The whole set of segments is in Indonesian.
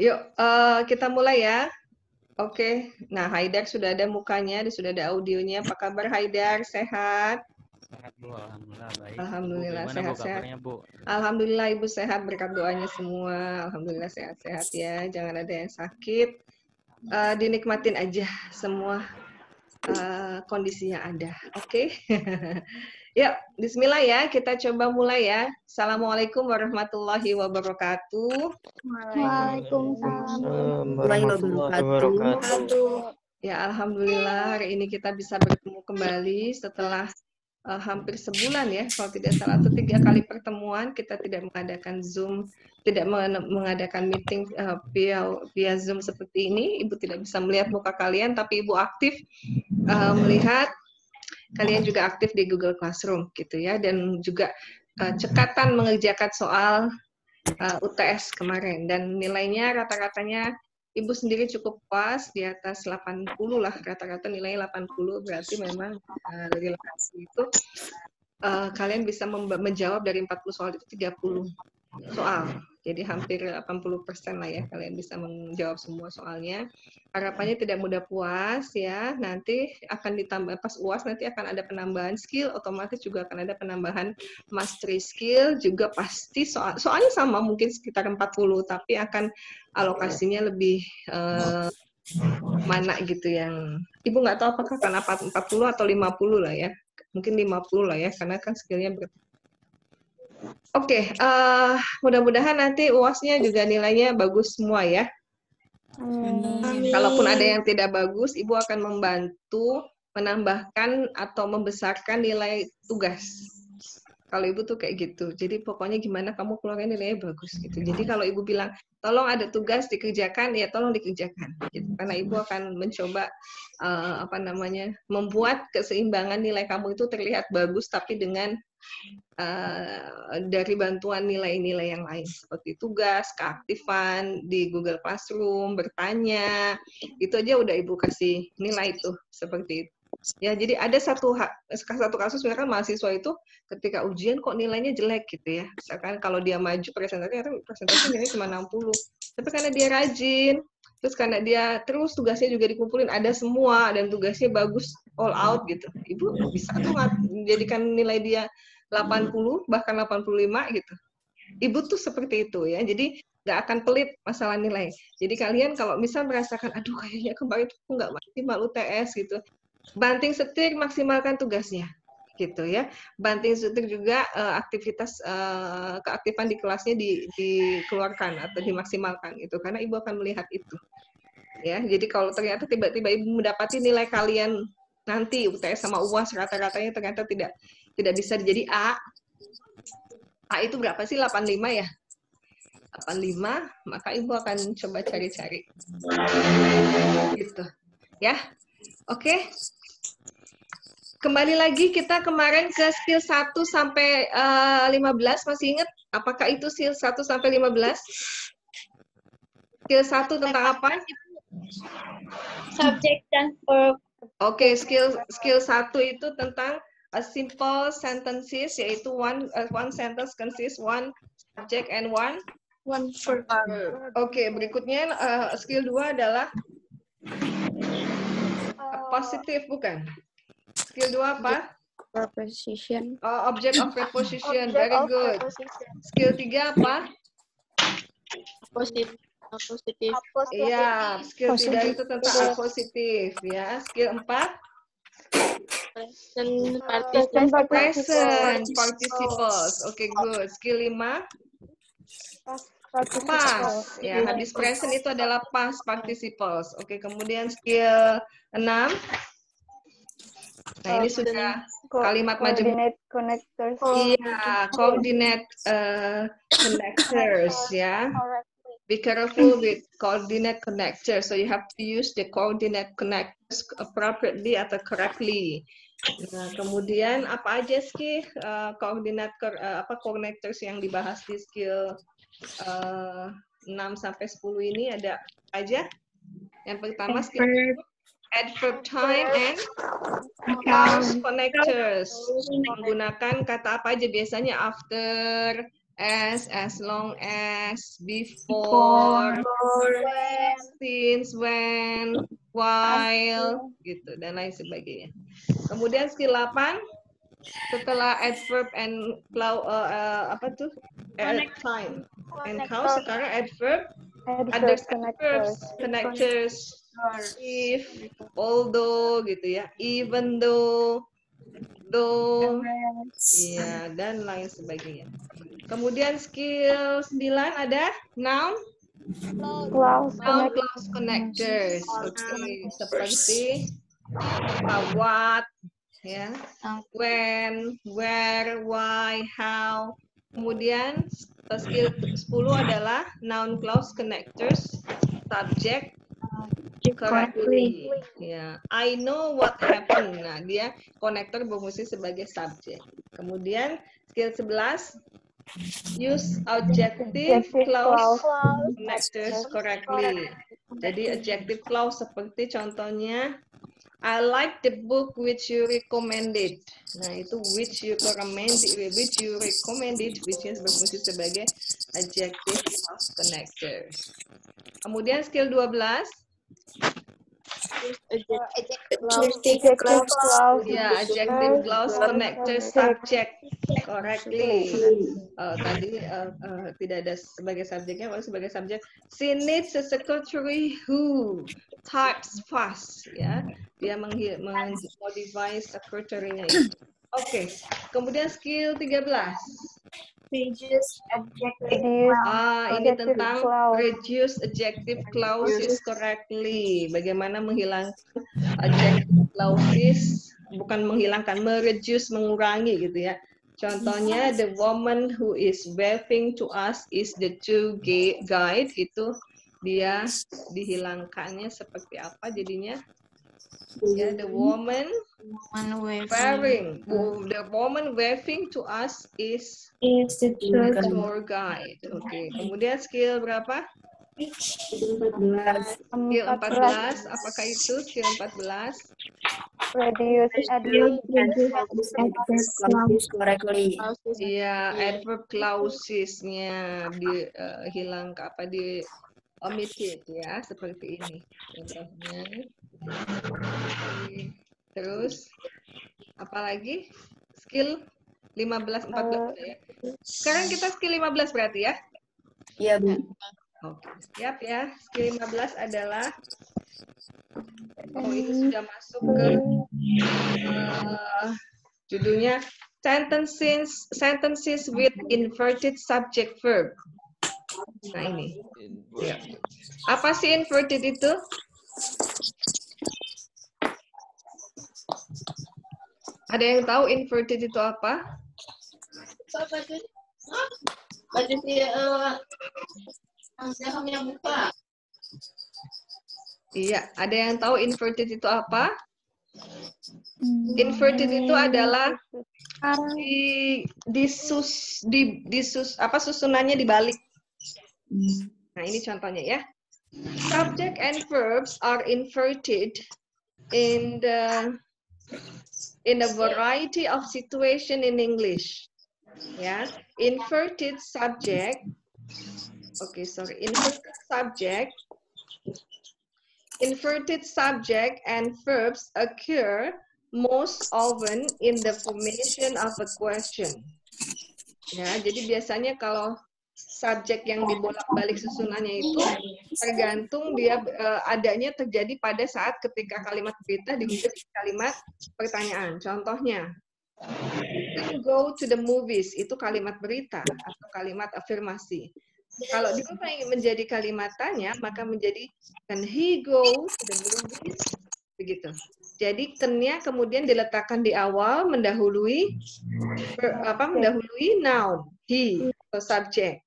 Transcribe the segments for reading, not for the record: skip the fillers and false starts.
Yuk, kita mulai ya. Oke, nah Haidar sudah ada mukanya, sudah ada audionya. Apa kabar Haidar? Sehat? Sehat Bu, alhamdulillah baik. Ibu Alhamdulillah bagaimana Bu sehat-sehat. kabarnya Bu? Alhamdulillah Ibu sehat berkat doanya semua. Alhamdulillah sehat-sehat ya. Jangan ada yang sakit. Dinikmatin aja semua kondisi yang ada. Oke. Yuk, bismillah ya. Kita coba mulai ya. Assalamualaikum warahmatullahi wabarakatuh. Waalaikumsalam warahmatullahi wabarakatuh. Ya, alhamdulillah hari ini kita bisa bertemu kembali setelah hampir sebulan ya, kalau tidak salah atau 3 kali pertemuan kita tidak mengadakan Zoom, tidak mengadakan meeting via Zoom seperti ini. Ibu tidak bisa melihat muka kalian, tapi Ibu aktif melihat kalian juga aktif di Google Classroom gitu ya, dan juga cekatan mengerjakan soal UTS kemarin, dan nilainya rata-ratanya Ibu sendiri cukup puas, di atas 80 lah, rata-rata nilainya 80, berarti memang dari 80 itu kalian bisa menjawab dari 40 soal itu 30 soal. Jadi hampir 80% lah ya kalian bisa menjawab semua soalnya. Harapannya tidak mudah puas ya. Nanti akan ditambah pas UAS, nanti akan ada penambahan skill, otomatis juga akan ada penambahan mastery skill, juga pasti soalnya sama mungkin sekitar 40, tapi akan alokasinya lebih mana gitu yang Ibu nggak tahu apakah akan 40 atau 50 lah ya. Mungkin 50 lah ya, karena kan skillnya Oke, mudah-mudahan nanti UASnya juga nilainya bagus semua ya. Kalaupun ada yang tidak bagus, Ibu akan membantu menambahkan atau membesarkan nilai tugas. Kalau Ibu tuh kayak gitu. Jadi pokoknya gimana kamu keluarin nilainya bagus gitu. Jadi kalau Ibu bilang, tolong ada tugas dikerjakan, ya tolong dikerjakan. Gitu. Karena Ibu akan mencoba membuat keseimbangan nilai kamu itu terlihat bagus, tapi dengan dari bantuan nilai-nilai yang lain seperti tugas, keaktifan di Google Classroom, bertanya, itu aja udah Ibu kasih nilai tuh seperti itu. Ya, jadi ada satu kasus misalkan mahasiswa itu ketika ujian kok nilainya jelek gitu ya. Misalkan kalau dia maju presentasi nilainya cuma 60. Tapi karena dia rajin, terus karena dia terus tugasnya juga dikumpulin, ada semua dan tugasnya bagus all out gitu. Ibu bisa tuh menjadikan nilai dia 80 bahkan 85 gitu. Ibu tuh seperti itu ya. Jadi nggak akan pelit masalah nilai. Jadi kalian kalau misal merasakan aduh kayaknya kemarin tuh nggak maksimal UTS gitu, banting setir maksimalkan tugasnya gitu ya. Banting setir juga aktivitas keaktifan di kelasnya dikeluarkan atau dimaksimalkan itu, karena Ibu akan melihat itu. Ya, jadi kalau ternyata tiba-tiba Ibu mendapati nilai kalian nanti UTS sama UAS rata-ratanya ternyata tidak bisa jadi A. A itu berapa sih? 85 ya? 85, maka Ibu akan coba cari-cari. Gitu. Ya. Oke. Kembali lagi kita kemarin ke skill 1 sampai 15, masih ingat apakah itu skill 1 sampai 15? Skill 1 tentang apa? Subject dan verb. Oke, skill 1 itu tentang a simple sentences, yaitu one sentence consists one subject and one verb. Oke, berikutnya skill 2 adalah positif, bukan? Skill 2 apa? Preposition. Object of preposition, very good. Skill 3 apa? Positif. Iya, skill 3 itu tentang positif ya. Skill 4 present participles. Oke, good. Skill 5 past. Ya, habis present itu adalah past participles. Oke, kemudian skill 6. Nah, ini sudah kalimat majemuk. Connectors. Iya, coordinate connectors ya. Be careful with coordinate connectors. So you have to use the coordinate connectors appropriately atau correctly. Nah, kemudian apa aja sih connectors yang dibahas di skill 6 sampai 10 ini, ada apa aja? Yang pertama skill adverb time and clause connectors. Menggunakan kata apa aja biasanya? After, as long as, before, since, when, while, gitu dan lain sebagainya. Kemudian skill 8 setelah adverb and time and how, sekarang adverb, ada adverbs, connectors, if, although, gitu ya, even though, iya, dan lain sebagainya. Kemudian skill 9 ada noun, clause connectors. Oke, seperti what, ya, when, where, why, how. Kemudian skill 10 adalah noun clause connectors, subject correctly. Ya, I know what happened. Nah, dia konektor berfungsi sebagai subjek. Kemudian skill 11 use adjective clause connectors correctly. Jadi adjective clause seperti contohnya I like the book which you recommended. Nah, itu which you recommended, which is berfungsi sebagai adjective clause connectors. Kemudian skill 12 Adjective clause. ya, adjective clause connector subject correctly. Tadi tidak ada sebagai subjeknya, kalau sebagai subjek, she needs a secretary who types fast, ya. Dia memodify secretary-nya itu. Oke. Kemudian skill 13. Ini tentang reduce adjective clauses correctly. Bagaimana menghilangkan adjective clauses, bukan menghilangkan, mereduce, mengurangi gitu ya. Contohnya, the woman who is waving to us is the tour guide. Itu dia dihilangkannya seperti apa jadinya? Ya, the woman waving to us is the tour guide. Oke. Kemudian skill berapa? Skill 14. Apakah itu skill 14? Reduce adverb correctly. Iya, adverb clauses-nya dihilang di omitted ya, seperti ini contohnya. Terus apalagi? Skill 15, 14 ya. Sekarang kita skill 15 berarti ya? Iya, Bu. Oke, siap ya. Skill 15 adalah ini sudah masuk ke judulnya sentences with inverted subject verb. Nah, ini. Ya. Apa sih inverted itu? Ada yang tahu inverted itu apa? Iya, ada yang tahu inverted itu apa? Inverted itu adalah susunannya dibalik. Nah, ini contohnya ya. Subject and verbs are inverted in a variety of situation in English. Ya, inverted subject. Inverted subject and verbs occur most often in the formation of a question. Ya, jadi biasanya kalau subjek yang dibolak-balik susunannya itu tergantung dia adanya terjadi pada saat ketika kalimat berita diubah jadi kalimat pertanyaan. Contohnya, go to the movies, itu kalimat berita atau kalimat afirmasi. Kalau diubah menjadi kalimat tanya, maka menjadi can he go to the movies? Begitu. Jadi can-nya kemudian diletakkan di awal mendahului noun, he atau subject.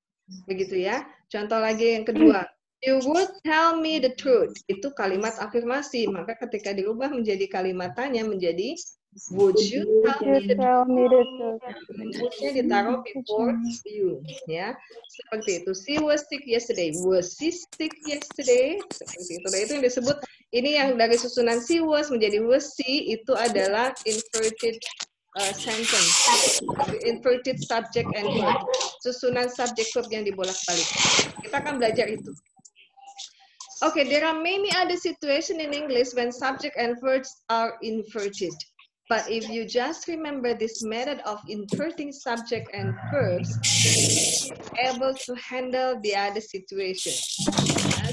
Begitu ya. Contoh lagi yang kedua. You would tell me the truth. Itu kalimat afirmasi. Maka ketika dirubah menjadi kalimat tanya menjadi would you tell me the truth? Would-nya ditaruh before you. Ya. Seperti itu. She was sick yesterday. Was she sick yesterday? Seperti itu. Dan itu yang disebut, ini yang dari susunan she was menjadi was she, itu adalah inverted sentence, inverted subject and verb. susunan subject verb yang dibolak-balik. Kita akan belajar itu. Okay, there are many other situations in English when subject and verbs are inverted. But if you just remember this method of inverting subject and verbs, you'll be able to handle the other situation.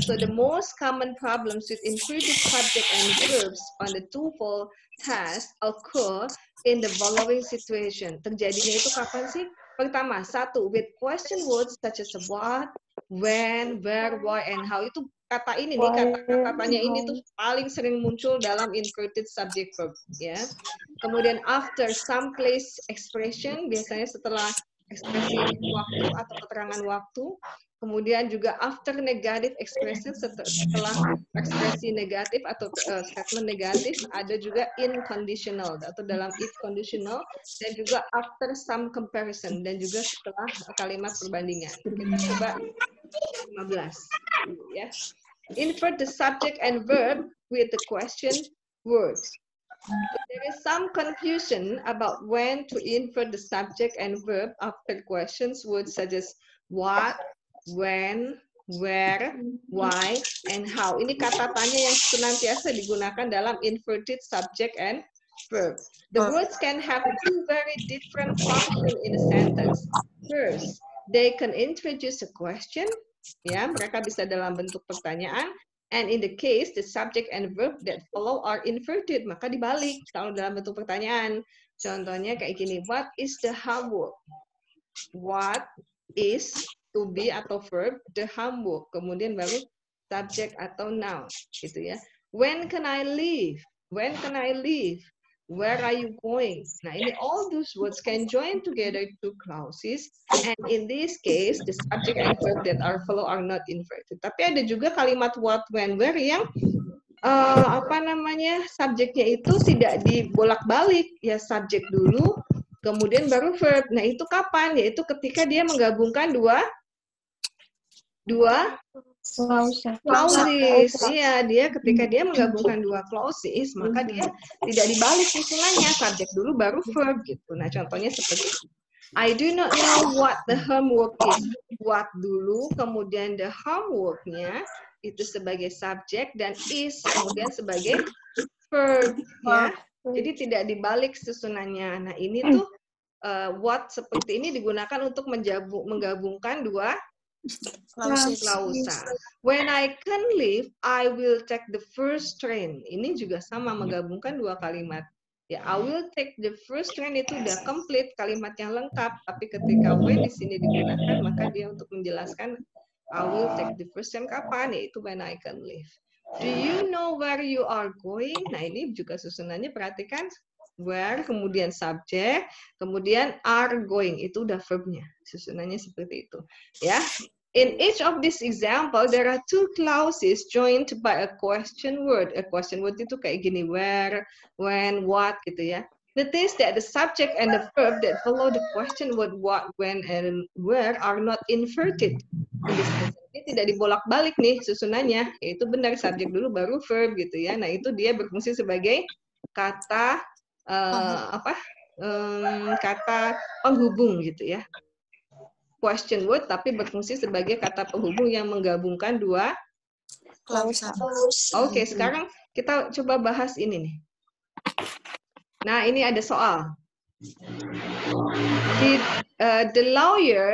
So the most common problems with inverted subject and verbs on the TOEFL test occur in the following situation. Terjadinya itu kapan sih? Pertama, satu, with question words such as what, when, where, why, and how. Itu kata ini nih, kata-katanya ini tuh paling sering muncul dalam inverted subject verb, ya. Kemudian after some place expression, biasanya setelah ekspresi waktu atau keterangan waktu. Kemudian juga after negative expression, setelah ekspresi negatif atau statement negatif, ada juga in conditional atau dalam if conditional, dan juga after some comparison, dan juga setelah kalimat perbandingan. Kita coba 15. Ya. Invert the subject and verb with the question word. There is some confusion about when to invert the subject and verb after questions words such as what, when, where, why, and how. Ini kata tanya yang senantiasa digunakan dalam inverted subject and verb. The words can have two very different functions in a sentence. First, they can introduce a question. Ya, mereka bisa dalam bentuk pertanyaan. And in the case, the subject and verb that follow are inverted. Maka dibalik kalau dalam bentuk pertanyaan. Contohnya kayak gini. What is the homework? What is to be atau verb, the homework. Kemudian baru subject atau noun. Gitu ya. When can I leave? When can I leave? Where are you going? Nah, ini all those words can join together to clauses, and in this case, the subject and verb that are follow are not inverted. Tapi ada juga kalimat what, when, where yang subjeknya itu tidak dibolak-balik, ya subjek dulu, kemudian baru verb. Nah, itu kapan? Yaitu ketika dia menggabungkan dua clauses. Iya, dia ketika dia menggabungkan dua clauses, maka dia tidak dibalik susunannya, subjek dulu baru verb gitu. Nah, contohnya seperti itu. I do not know what the homework is. What dulu, kemudian the homework-nya itu sebagai subjek dan is kemudian sebagai verb ya. Jadi tidak dibalik susunannya. Nah, ini tuh what seperti ini digunakan untuk menggabungkan dua klausa. When I can leave, I will take the first train. Ini juga sama menggabungkan dua kalimat. Ya, I will take the first train itu udah complete, kalimat yang lengkap. Tapi ketika when di sini digunakan, maka dia untuk menjelaskan I will take the first train kapan? Yaitu when I can leave. Do you know where you are going? Nah, ini juga susunannya perhatikan. Where, kemudian subject, kemudian are going. Itu udah verbnya. Susunannya seperti itu. Ya. In each of this example, there are two clauses joined by a question word. A question word itu kayak gini, where, when, what, gitu ya. Notice that the subject and the verb that follow the question word what, when, and where are not inverted. Ini tidak dibolak-balik nih susunannya. Itu benar, subjek dulu baru verb gitu ya. Nah, itu dia berfungsi sebagai kata kata penghubung gitu ya. Question word tapi berfungsi sebagai kata penghubung yang menggabungkan dua klausa. Oke, sekarang kita coba bahas ini nih. Nah, ini ada soal. The lawyer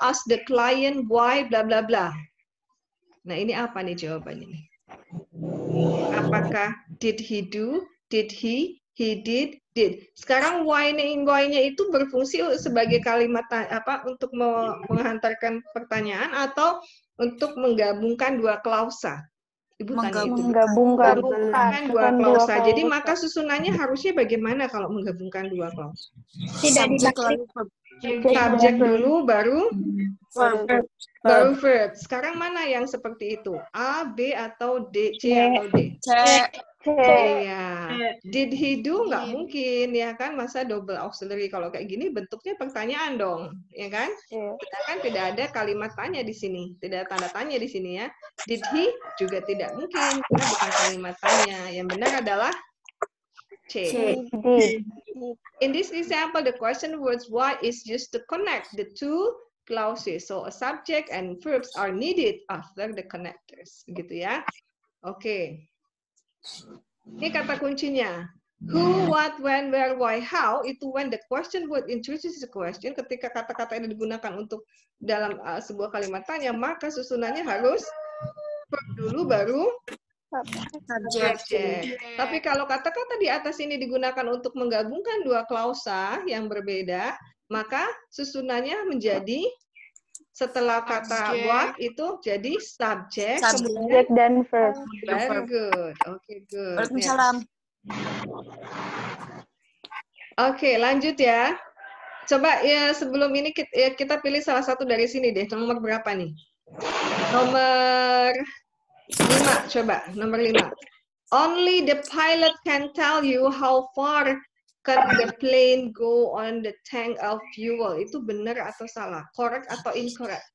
asked the client why bla bla bla. Nah, ini apa nih jawabannya nih? Apakah did he do, did he did. Sekarang why-nya itu berfungsi sebagai kalimat untuk menghantarkan pertanyaan atau untuk menggabungkan dua klausa. Ibu tanya itu. Menggabungkan dua klausa. Jadi maka susunannya harusnya bagaimana kalau menggabungkan dua klausa? Tidak dibalik. Subjek dulu baru verb. Sekarang mana yang seperti itu? A, B atau D, C atau D? C. Iya. Did he do? Nggak mungkin, ya kan? Masa double auxiliary. Kalau kayak gini bentuknya pertanyaan dong, ya kan? Sedangkan tidak ada kalimat tanya di sini. Tidak ada tanda tanya di sini ya. Did he? Juga tidak mungkin, karena bukan kalimat tanya. Yang benar adalah C. Did. In this example, the question was what is used to connect the two clauses. So a subject and verbs are needed after the connectors. Gitu ya. Oke. Ini kata kuncinya. Who, what, when, where, why, how, itu when the question word introduces the question, ketika kata-kata ini digunakan untuk dalam sebuah kalimat tanya, maka susunannya harus verb dulu baru subject. Tapi kalau kata-kata di atas ini digunakan untuk menggabungkan dua klausa yang berbeda, maka susunannya menjadi setelah kata what itu jadi subject, kemudian dan verb. very good. Oke, good. Waalaikumsalam. Oke, lanjut ya. Coba ya sebelum ini kita pilih salah satu dari sini deh. Nomor berapa nih? Nomor 5, coba. Nomor 5. Only the pilot can tell you how far can the plane go on the tank of fuel. Itu benar atau salah? Correct atau incorrect?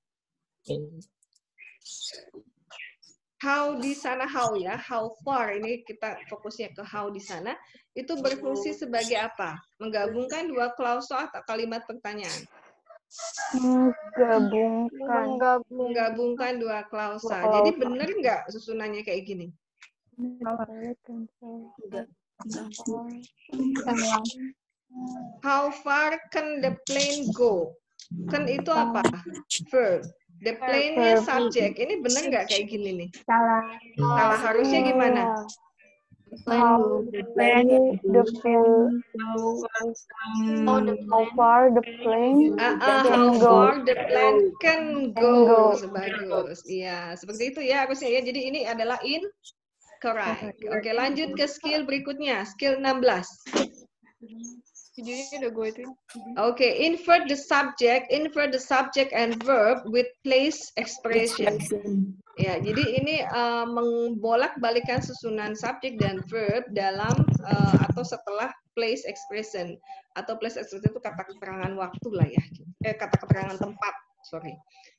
How di sana, how ya, how far, ini kita fokusnya ke how di sana, itu berfungsi sebagai apa? Menggabungkan dua klausa atau kalimat pertanyaan. Menggabungkan dua klausa. Jadi benar nggak susunannya kayak gini? How far can the plane go? Kan itu apa? Verb. The plane-nya subject. Ini benar nggak kayak gini nih? Salah. Salah, harusnya gimana? How far the plane How far the plane can go. Bagus. Iya, seperti itu ya harusnya ya. Jadi ini adalah incorrect. Oke, lanjut ke skill berikutnya. Skill 16. Videonya udah gue itu. Oke, invert the subject and verb with place expression. Ya, jadi ini membolak-balikan susunan subjek dan verb dalam atau setelah place expression. Atau place expression itu kata keterangan waktu lah ya. Kata keterangan tempat, sorry.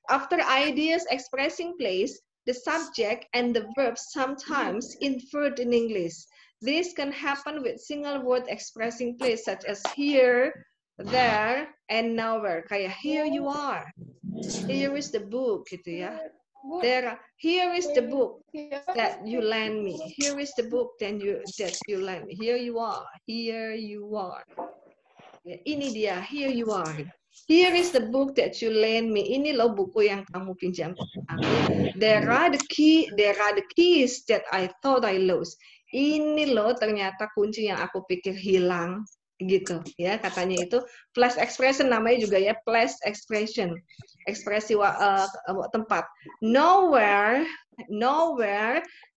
After ideas expressing place, the subject and the verb sometimes invert in English. This can happen with single word expressing place such as here, there, and nowhere. Kayak here you are. Here is the book gitu ya. Here is the book that you lend me. Here is the book that you lend me. Here you are. Here you are. Ya, ini dia. Here you are. Here is the book that you lend me. Ini loh buku yang kamu pinjam. There are the keys that I thought I lost. Ini loh ternyata kunci yang aku pikir hilang. Gitu ya, katanya itu place expression, namanya juga ya place expression, ekspresi tempat. Nowhere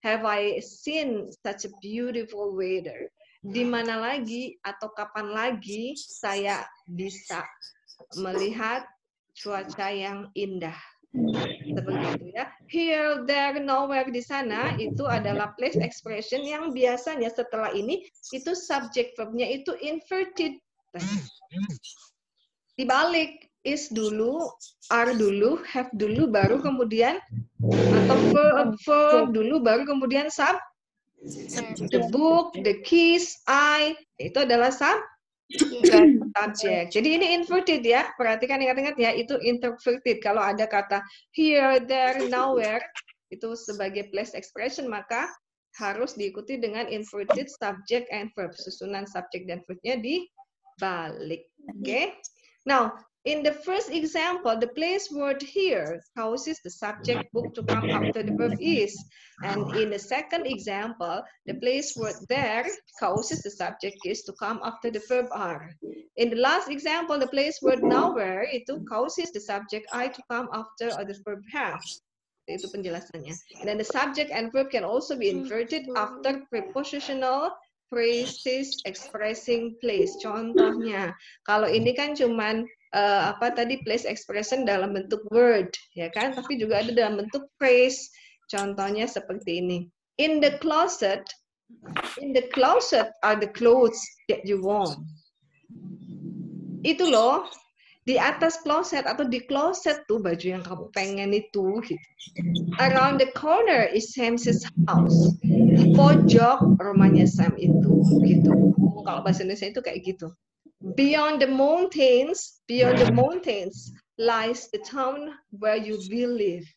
have I seen such a beautiful weather. Di mana lagi atau kapan lagi saya bisa melihat cuaca yang indah. Seperti itu ya. Here, there, nowhere di sana itu adalah place expression yang biasanya setelah ini itu subject verbnya itu inverted. Dibalik, is dulu, are dulu, have dulu, baru kemudian atau verb dulu, baru kemudian the book, the keys, I, itu adalah subject. Jadi ini inverted ya. Perhatikan, ingat-ingat ya, itu inverted. Kalau ada kata here, there, nowhere itu sebagai place expression, maka harus diikuti dengan inverted subject and verb. Susunan subject dan verbnya dibalik. Okay? Now, in the first example, the place word here causes the subject book to come after the verb is. And in the second example, the place word there causes the subject is to come after the verb are. In the last example, the place word nowhere itu causes the subject I to come after the verb have. Itu penjelasannya. And then the subject and verb can also be inverted after prepositional phrases expressing place. Contohnya, kalau ini kan cuman place expression dalam bentuk word, ya kan? Tapi juga ada dalam bentuk phrase. Contohnya seperti ini. In the closet are the clothes that you want. Itu loh Di atas kloset atau di kloset tuh baju yang kamu pengen itu gitu. Around the corner is Sam's house. Di pojok rumahnya Sam itu gitu. Kalau bahasa Indonesia itu kayak gitu. Beyond the mountains lies the town where you will live.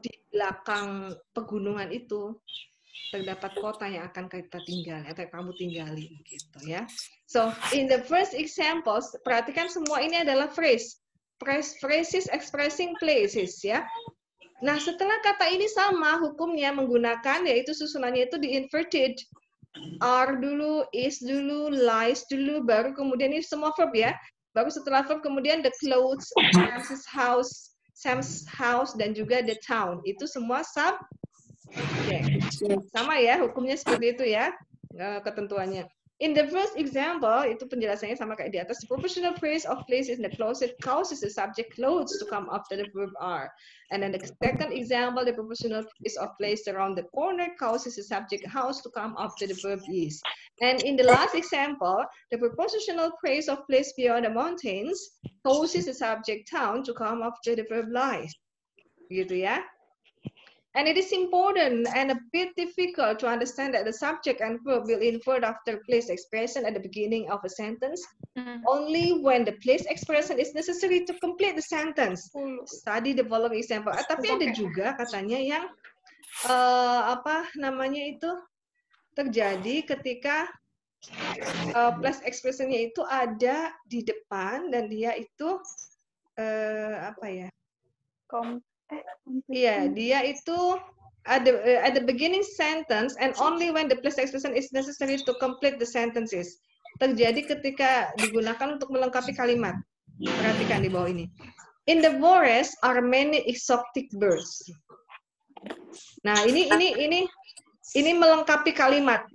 Di belakang pegunungan itu terdapat kota yang akan kita tinggali atau kamu tinggali gitu ya. So in the first examples, perhatikan semua ini adalah phrases expressing places ya. Nah setelah kata ini sama hukumnya menggunakan yaitu susunannya itu di inverted. Are dulu, is dulu, lies dulu, baru kemudian ini semua verb ya. Baru setelah verb kemudian the clothes, Sam's house dan juga the town. Itu semua sama ya, hukumnya seperti itu ya, ketentuannya. In the first example, itu penjelasannya sama kayak di atas. The propositional phrase of place in the closet causes the subject clothes to come after the verb are. And then the second example, the propositional phrase of place around the corner causes the subject house to come after the verb is. And in the last example, the prepositional phrase of place beyond the mountains causes the subject town to come after the verb lies. Gitu ya. And it is important and a bit difficult to understand that the subject and verb will invert after place expression at the beginning of a sentence only when the place expression is necessary to complete the sentence. Study the following example. Tapi ada juga katanya yang terjadi ketika place expressionnya itu ada di depan dan dia itu Iya, dia itu at the beginning sentence and only when the place expression is necessary to complete the sentences. Terjadi ketika digunakan untuk melengkapi kalimat. Perhatikan di bawah ini. In the forest are many exotic birds. Nah, ini melengkapi kalimat.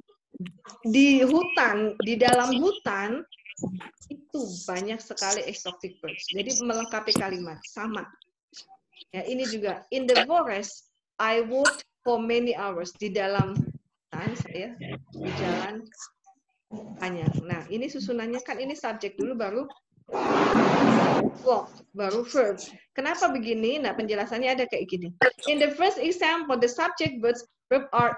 Di hutan, di dalam hutan itu banyak sekali exotic birds. Jadi melengkapi kalimat sama. Ya, ini juga in the forest I walked for many hours. Di dalam hutan saya berjalan banyak. Nah, ini susunannya kan ini subjek dulu baru walk, baru verb. Kenapa begini? Nah, penjelasannya ada kayak gini. In the first example, the subject verbs are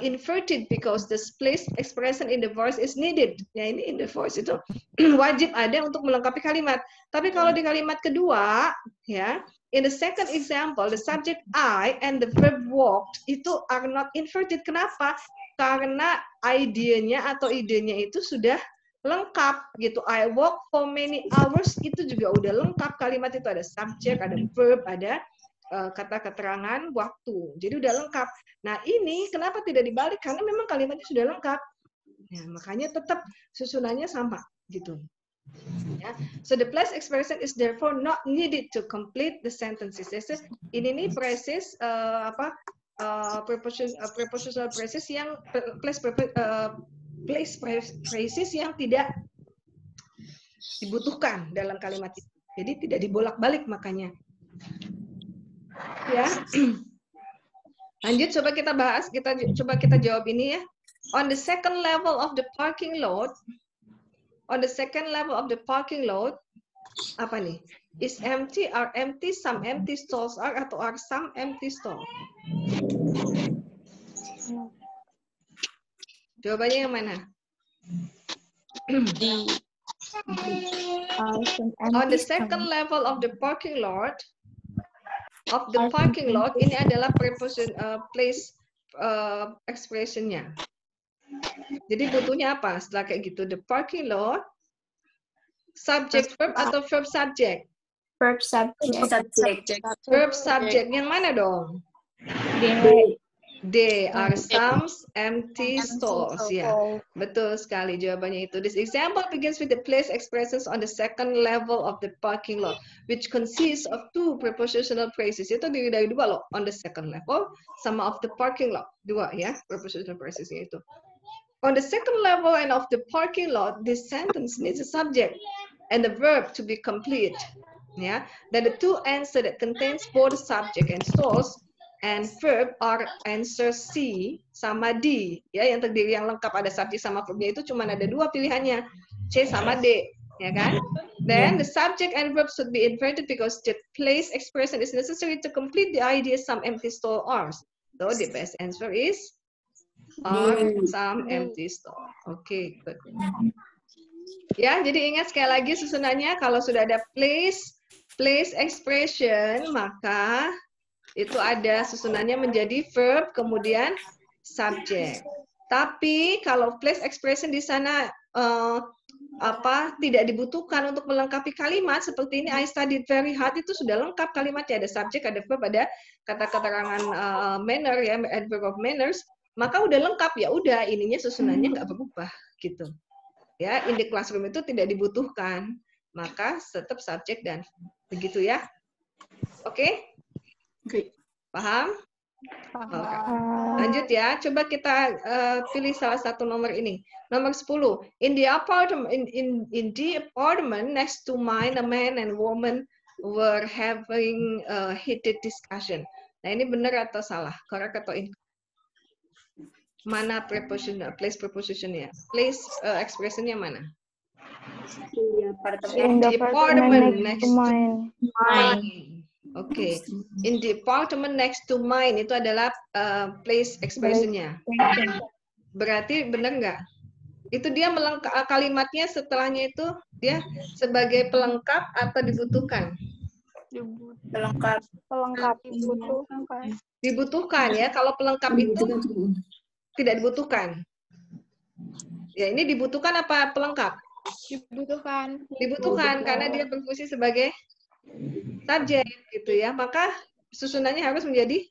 inverted because the place expression in the voice is needed. Ya, ini in the voice itu wajib ada untuk melengkapi kalimat. Tapi kalau di kalimat kedua, ya, in the second example, the subject I and the verb walked itu are not inverted. Kenapa? Karena idenya atau idenya itu sudah lengkap gitu. I walk for many hours itu juga udah lengkap. Kalimat itu ada subject, ada verb, ada kata keterangan waktu. Jadi udah lengkap. Nah ini kenapa tidak dibalik? Karena memang kalimatnya sudah lengkap. Ya, makanya tetap susunannya sama gitu. Ya. So the place expression is therefore not needed to complete the sentences. Ini nih phrases prepositional phrases yang place phrases yang tidak dibutuhkan dalam kalimat itu. Jadi tidak dibolak-balik makanya. Ya. Lanjut coba kita bahas, coba kita jawab ini ya. On the second level of the parking lot, apa nih? Is empty, are empty, some empty stalls are, atau are some empty stalls? Jawabannya yang mana? On the second level of the parking lot, ini adalah preposition place expression-nya. Jadi butuhnya apa? Setelah kayak gitu, the parking lot, subject verb atau verb subject? Verb subject. Verb subject yang mana dong? They are some empty stalls. Ya, betul sekali jawabannya itu. This example begins with the place expressions on the second level of the parking lot, which consists of two prepositional phrases. Itu dari dua loh, on the second level sama of the parking lot. Dua ya, prepositional phrasesnya itu. On the second level and of the parking lot, this sentence needs a subject and the verb to be complete. Yeah, then the two answer that contains both subject and source and verb are answer C sama D. Ya, yang terdiri yang lengkap ada subjek sama verbnya itu cuma ada dua pilihannya, C sama D. ya kan? Then the subject and verb should be inverted because the place expression is necessary to complete the idea some empty stall are. So the best answer is are some empty stall. Oke, good. Ya, jadi ingat sekali lagi susunannya kalau sudah ada place expression maka itu ada susunannya menjadi verb kemudian subject. Tapi kalau place expression di sana tidak dibutuhkan untuk melengkapi kalimat seperti ini I studied very hard itu sudah lengkap kalimatnya, ada subject, ada verb, ada kata keterangan manner ya, adverb of manners, maka udah lengkap, ya udah ininya susunannya nggak berubah gitu. Ya, in the classroom itu tidak dibutuhkan, maka tetap subject dan begitu ya. Oke? Paham? Oke. Lanjut ya, coba kita pilih salah satu nomor ini. Nomor 10. In the apartment next to mine, a man and woman were having a heated discussion. Nah, ini benar atau salah? Correct atau incorrect? Mana preposition, place prepositionnya? Place expressionnya mana? In the apartment next to mine. Oke, in the apartment next to mine itu adalah place expressionnya. Berarti benar nggak? Itu dia kalimatnya setelahnya itu dia sebagai pelengkap atau dibutuhkan? Pelengkap. Dibutuhkan ya. Kalau pelengkap itu tidak dibutuhkan. Ya, ini dibutuhkan apa pelengkap? Dibutuhkan karena dia berfungsi sebagai subjek gitu ya. Maka susunannya harus menjadi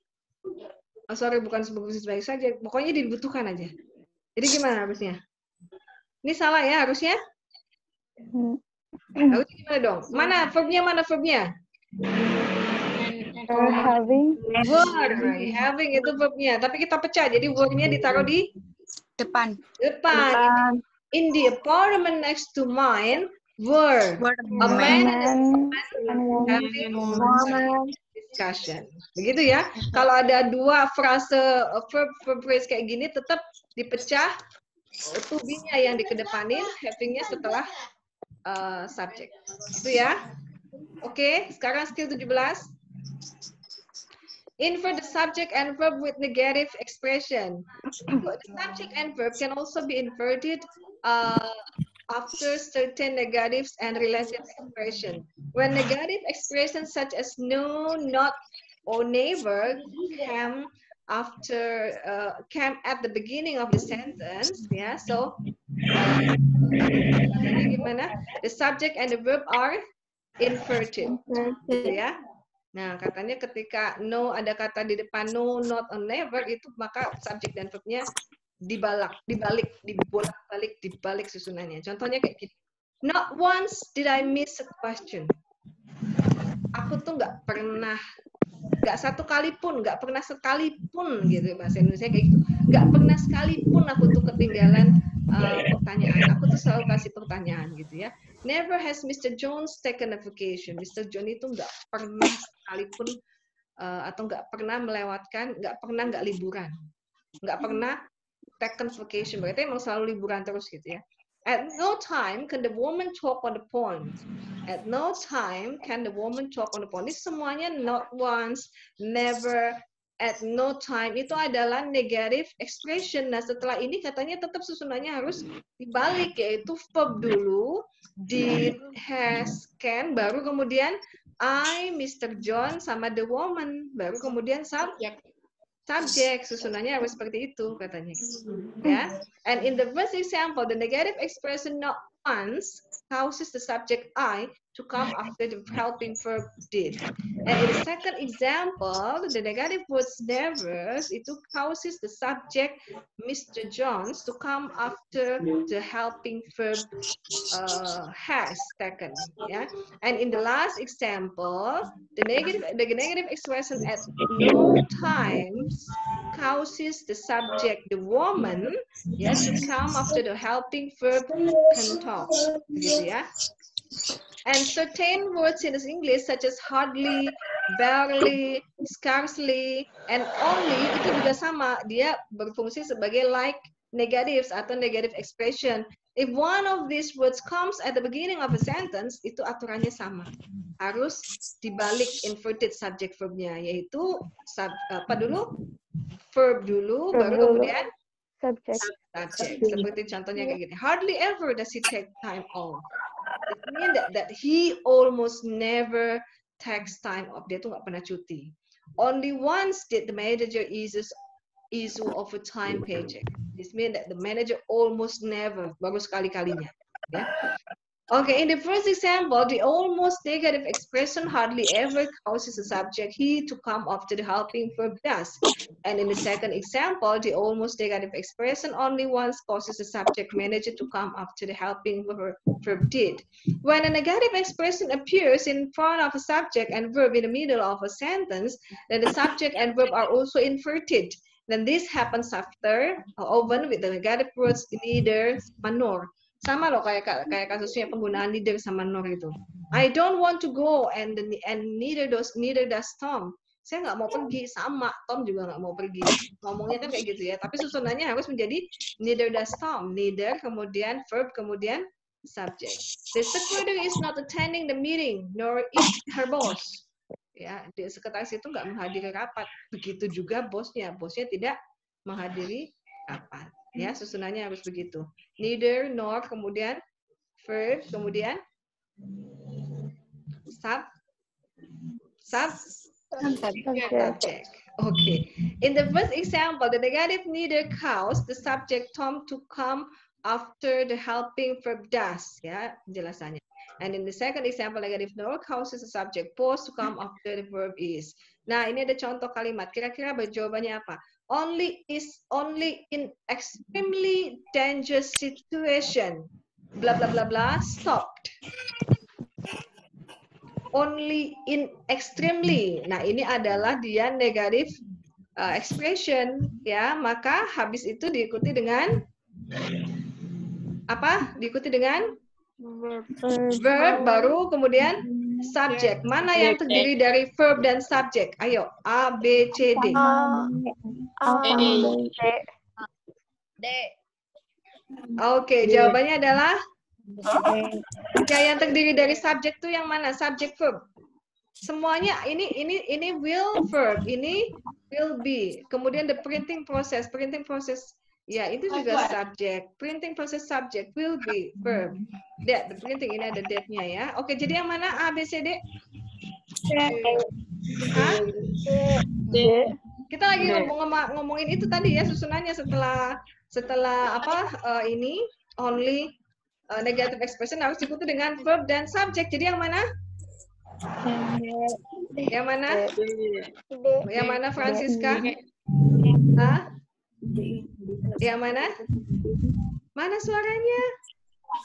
bukan berfungsi sebagai subjek, pokoknya dibutuhkan aja. Jadi gimana harusnya? Ini salah ya harusnya? Harusnya gimana dong? Mana verbnya? Having itu verbnya, tapi kita pecah. Jadi wordnya ditaruh di Depan. In the apartment next to mine were a man and woman having discussion. Begitu ya. Kalau ada dua frase verb phrase kayak gini tetap dipecah. To be-nya yang dikedepanin, having-nya setelah subject. Itu ya. Oke, sekarang skill 17. Invert the subject and verb with negative expression. The subject and verb can also be inverted after certain negatives and relative expression. When negative expressions such as no, not, or never came at the beginning of the sentence, yeah, so gimana? The subject and the verb are inverted, ya. Nah, katanya ketika no ada kata di depan no, not, or never itu maka subjek dan verbnya dibolak-balik susunannya. Contohnya kayak gini. Not once did I miss a question. Aku tuh nggak pernah sekalipun gitu bahasa Indonesia kayak gitu. Nggak pernah sekalipun aku tuh ketinggalan pertanyaan. Aku tuh selalu kasih pertanyaan gitu ya. Never has Mr. Jones taken a vacation. Mr. Jones itu nggak pernah sekalipun atau nggak pernah nggak liburan. Nggak pernah taken vacation. Berarti emang selalu liburan terus gitu ya. At no time can the woman talk on the phone. At no time can the woman talk on the phone. Ini semuanya not once, never, at no time itu adalah negative expression. Nah, setelah ini katanya tetap susunannya harus dibalik, yaitu verb dulu, did, has, can, baru kemudian I, Mr. John, sama the woman, baru kemudian subject. Susunannya harus seperti itu katanya. Ya. And in the first example, the negative expression not once causes the subject I to come after the helping verb did. And in the second example, the negative words never itu causes the subject Mr. Jones to come after the helping verb has taken. Yeah. And in the last example, the negative expression at no times causes the subject, the woman, to come after the helping verb can talk. Gitu ya. And certain words in English such as hardly, barely, scarcely, and only itu juga sama. Dia berfungsi sebagai like negatives atau negative expression. if one of these words comes at the beginning of a sentence, itu aturannya sama. Harus dibalik inverted subject verb-nya, yaitu apa dulu? Verb dulu, baru kemudian Subject. subject. Seperti contohnya kayak gini. Hardly ever does he take time off. It means that he almost never takes time off. Dia tuh nggak pernah cuti. Only once did the manager issue overtime paycheck. This means that the manager almost never, baru sekali-kalinya. Ya. Okay, in the first example, the almost negative expression hardly ever causes the subject he to come after the helping verb does. And in the second example, the almost negative expression only once causes the subject manager to come after the helping verb did. When a negative expression appears in front of a subject and verb in the middle of a sentence, then the subject and verb are also inverted. Then this happens after often with the negative words neither sama nor. Sama loh kayak kasusnya penggunaan neither sama nor itu. I don't want to go and neither does Tom. Saya nggak mau pergi, sama Tom juga nggak mau pergi. Ngomongnya kan kayak gitu ya. Tapi susunannya harus menjadi neither does Tom, neither kemudian verb kemudian subject. The secretary is not attending the meeting nor is her boss. Ya, di sekretaris itu nggak menghadiri rapat. Begitu juga bosnya tidak menghadiri rapat. Ya, susunannya harus begitu. Neither, nor, kemudian verb, kemudian subject. Okay. In the first example, the negative neither cause the subject Tom to come after the helping verb does. Ya, penjelasannya. And in the second example, negative nor causes the subject boss to come after the verb is. Nah, ini ada contoh kalimat. Kira-kira jawabannya apa? Only in extremely dangerous situation. Blah blah blah blah stopped. Only in extremely. Nah, ini adalah dia negative expression ya, maka habis itu diikuti dengan apa? Diikuti dengan verb baru kemudian subject. Mana yang terdiri dari verb dan subject? Ayo, A, B, C, D. D. Oke, jawabannya adalah yang terdiri dari subject itu yang mana? Subject verb. Semuanya ini will verb, ini will be. Kemudian the printing process ya itu juga subject. Printing process subject will be verb. That the printing ini ada date-nya ya. Oke, jadi yang mana A, B, C, D? Hah? D. Kita lagi ngomongin itu tadi ya susunannya setelah apa ini only negative expression harus diikuti dengan verb dan subject. Jadi yang mana? Yang mana? Yang mana Francisca? Hah? Yang mana? Mana suaranya?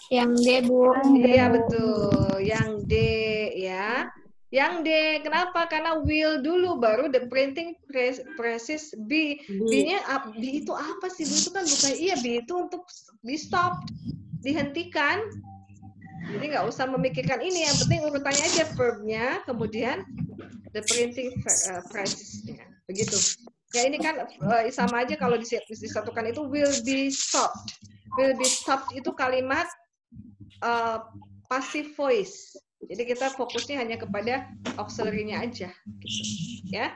Yang D, Bu. Iya betul, yang D ya. Yang D, kenapa? Karena will dulu, baru the printing process B. B-nya B itu apa sih? B itu kan bukan B itu untuk di stop, dihentikan. Jadi nggak usah memikirkan ini, yang penting urutannya aja verb-nya, kemudian the printing process-nya. Begitu. Ya ini kan sama aja kalau disatukan itu will be stopped. Will be stopped itu kalimat passive voice. Jadi kita fokusnya hanya kepada auxiliary-nya aja. Gitu. Ya.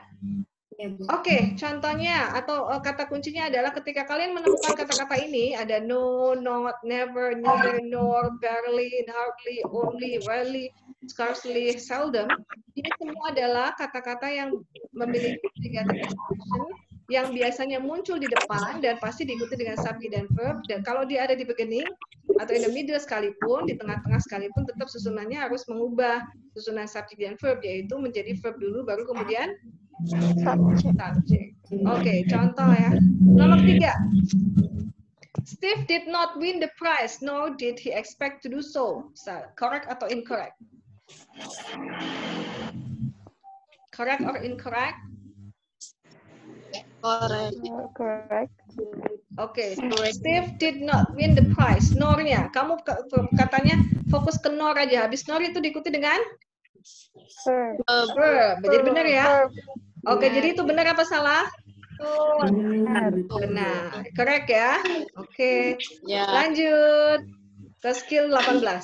Oke, contohnya atau kata kuncinya adalah ketika kalian menemukan kata-kata ini, ada no, not, never, neither, nor, barely, hardly, only, rarely, scarcely, seldom. Ini semua adalah kata-kata yang memiliki negative expression yang biasanya muncul di depan dan pasti diikuti dengan subject dan verb. Dan kalau dia ada di beginning atau in the middle sekalipun, di tengah-tengah sekalipun, tetap susunannya harus mengubah susunan subject dan verb, yaitu menjadi verb dulu, baru kemudian subject. Oke, contoh ya. Nomor 3. Steve did not win the prize, nor did he expect to do so. Correct atau incorrect? Correct or incorrect? Correct. Oke, Steve did not win the prize. Nor-nya, kamu katanya fokus ke nor aja. Habis nor itu diikuti dengan verb. Jadi benar ya? Oke, jadi itu benar apa salah? Benar. Benar. Correct ya? Oke. Lanjut. ke skill 18.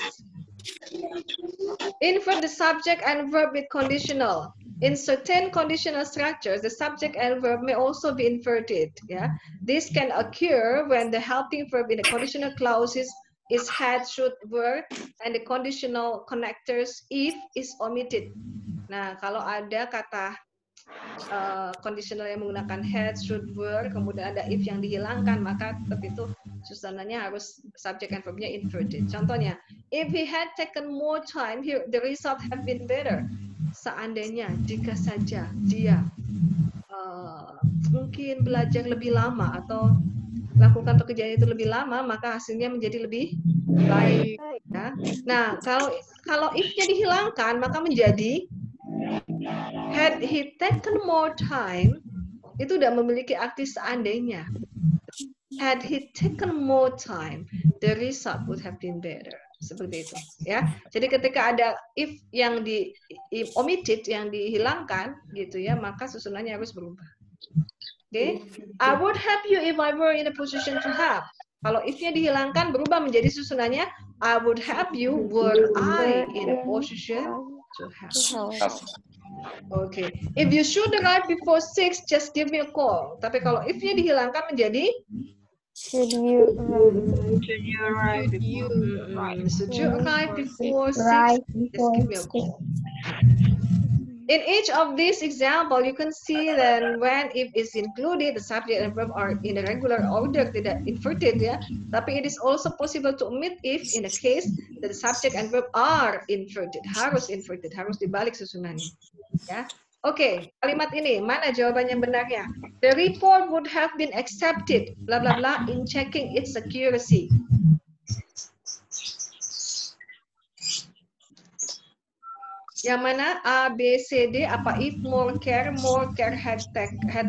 Invert the subject and verb with conditional. In certain conditional structures, the subject and verb may also be inverted. Yeah, this can occur when the helping verb in the conditional clauses is had, should, were, and the conditional connectors if is omitted. Nah, kalau ada kata conditional yang menggunakan had, should, were, kemudian ada if yang dihilangkan, maka tetap itu susunannya harus subject and verbnya inverted. Contohnya, if he had taken more time, the result have been better. Seandainya, jika saja dia mungkin belajar lebih lama atau lakukan pekerjaan itu lebih lama, maka hasilnya menjadi lebih baik. Ya. Nah, kalau if-nya dihilangkan, maka menjadi had he taken more time, itu udah memiliki arti seandainya. Had he taken more time, the result would have been better. Seperti itu, ya. Jadi ketika ada if yang di omitted, yang dihilangkan, gitu ya, maka susunannya harus berubah. Oke, I would help you if I were in a position to help. Kalau if-nya dihilangkan, berubah menjadi susunannya I would help you were I in a position to help. Oke, if you should arrive before 6, just give me a call. Tapi kalau if-nya dihilangkan menjadi Should you Should you should you arrive before 6, just give me a call. In each of these example, you can see that when if is included, the subject and verb are in a regular order, tidak inverted ya. Tapi it is also possible to omit if in the case that the subject and verb are inverted, harus dibalik susunannya. Ya. Oke, kalimat ini mana jawaban yang benarnya? The report would have been accepted, bla bla bla, in checking its accuracy. Yang mana A, B, C, D, apa if more care had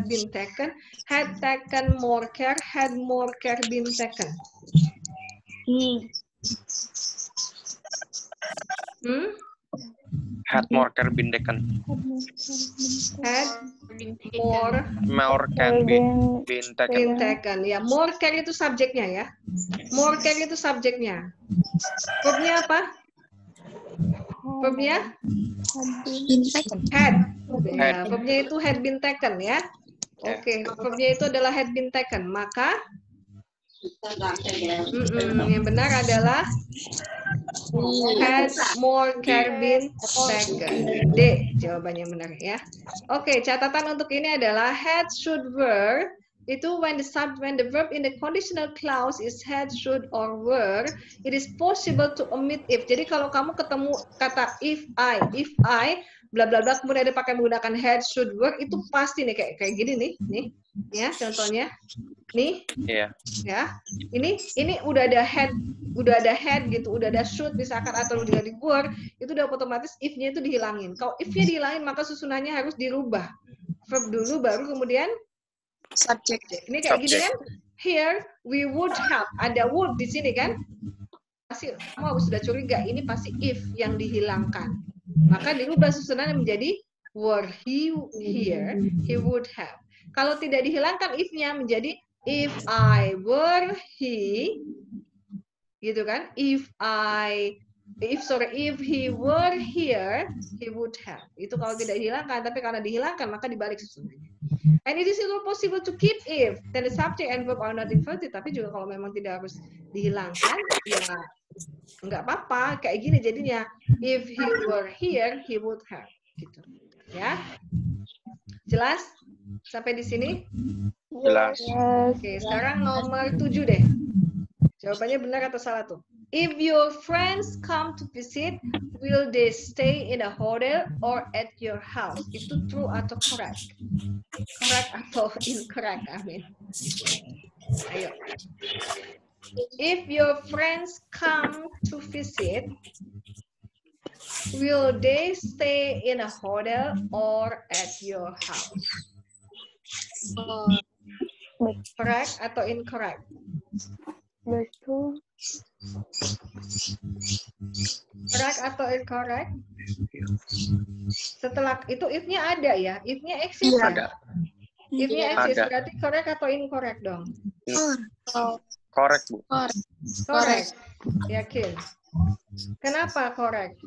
been taken, had taken more care, had more care been taken. Had more care been taken. Had more Care been taken. Ya, more care itu subjeknya ya. More care itu subjeknya. Verbnya apa? Verbnya? Had. Ya, verbnya itu had been taken ya. Oke, verbnya itu adalah had been taken. Maka yang benar adalah had more care been taken. D, jawabannya benar ya. Oke, catatan untuk ini adalah had, should, were. Itu when the verb in the conditional clause is had, should, or were, it is possible to omit if. Jadi kalau kamu ketemu kata if I, bla bla bla, kemudian ada pakai menggunakan had, should, were, itu pasti nih kayak gini nih, ya contohnya, nih, Iya. ya, ini udah ada had gitu, udah ada should misalkan atau udah di were, itu udah otomatis if-nya itu dihilangin. Kalau if-nya dihilangin maka susunannya harus dirubah, verb dulu baru kemudian subject. Ini kayak gini kan? Here we would have, ada would di sini kan? Pasti kamu sudah curiga ini pasti if yang dihilangkan. Maka dirubah susunannya menjadi were he here, he would have. Kalau tidak dihilangkan if-nya menjadi if I were he, gitu kan? If he were here, he would have. Itu kalau tidak dihilangkan, tapi karena dihilangkan maka dibalik susunannya. And it is still possible to keep if, then the subject and verb are not inverted. Tapi juga kalau memang tidak harus dihilangkan, ya nggak apa-apa. Kayak gini jadinya, if he were here, he would have. Gitu. Ya, jelas? Sampai di sini? Jelas. Oke, sekarang nomor 7 deh. Jawabannya benar atau salah tuh? If your friends come to visit, will they stay in a hotel or at your house? Itu true atau correct? Correct atau incorrect? Amin. Ayo. If your friends come to visit, will they stay in a hotel or at your house? Correct atau incorrect? Betul. Correct atau incorrect? Setelah itu if-nya ada ya? If-nya exist ya? Ada. If-nya exist Ada. berarti correct atau incorrect dong? Correct, Bu. Correct. Yakin. Kenapa correct?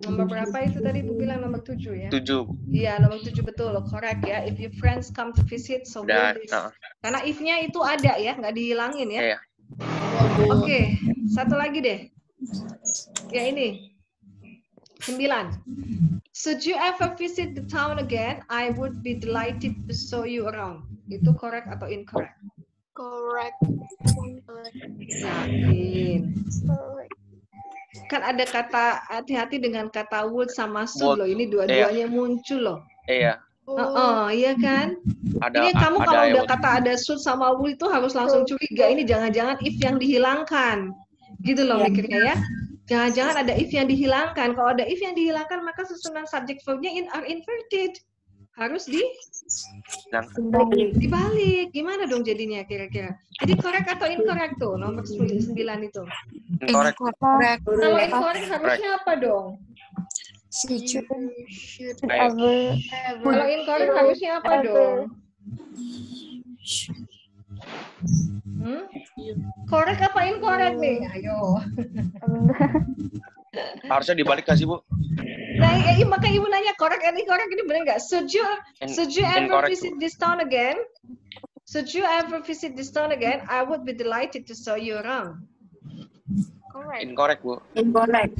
Nomor berapa itu tadi Bu bilang nomor 7 ya? 7, Bu. Iya, nomor 7 betul, correct ya. If your friends come to visit, so will Dan, this. Karena if-nya itu ada ya, nggak dihilangin ya. iya. Oke, satu lagi deh. Ya ini. 9. Should you ever visit the town again, I would be delighted to show you around. Itu correct atau incorrect? Correct. Yakin. Kan ada kata hati-hati dengan kata would sama should Would, loh. Ini dua-duanya muncul loh. Iya. Iya kan? Ada, Ini kamu kalau ada udah kata ada should sama would itu harus langsung curiga. Ini jangan-jangan if yang dihilangkan. Gitu loh mikirnya ya. Jangan-jangan ada if yang dihilangkan. Kalau ada if yang dihilangkan, maka susunan subject verb-nya are inverted. Harus dibalik. Gimana dong jadinya kira-kira? Jadi correct atau incorrect tuh nomor 9 itu? Incorrect. Kalau incorrect harusnya apa dong? Kalau incorrect harusnya apa dong? Correct apa incorrect nih? Ayo. Harusnya dibalik gak sih, Bu? Nah, maka ibu nanya correct and incorrect ini benar nggak? Should you ever incorrect, visit this town again? Should you ever visit this town again? I would be delighted to show you around. Incorrect, Bu. Correct.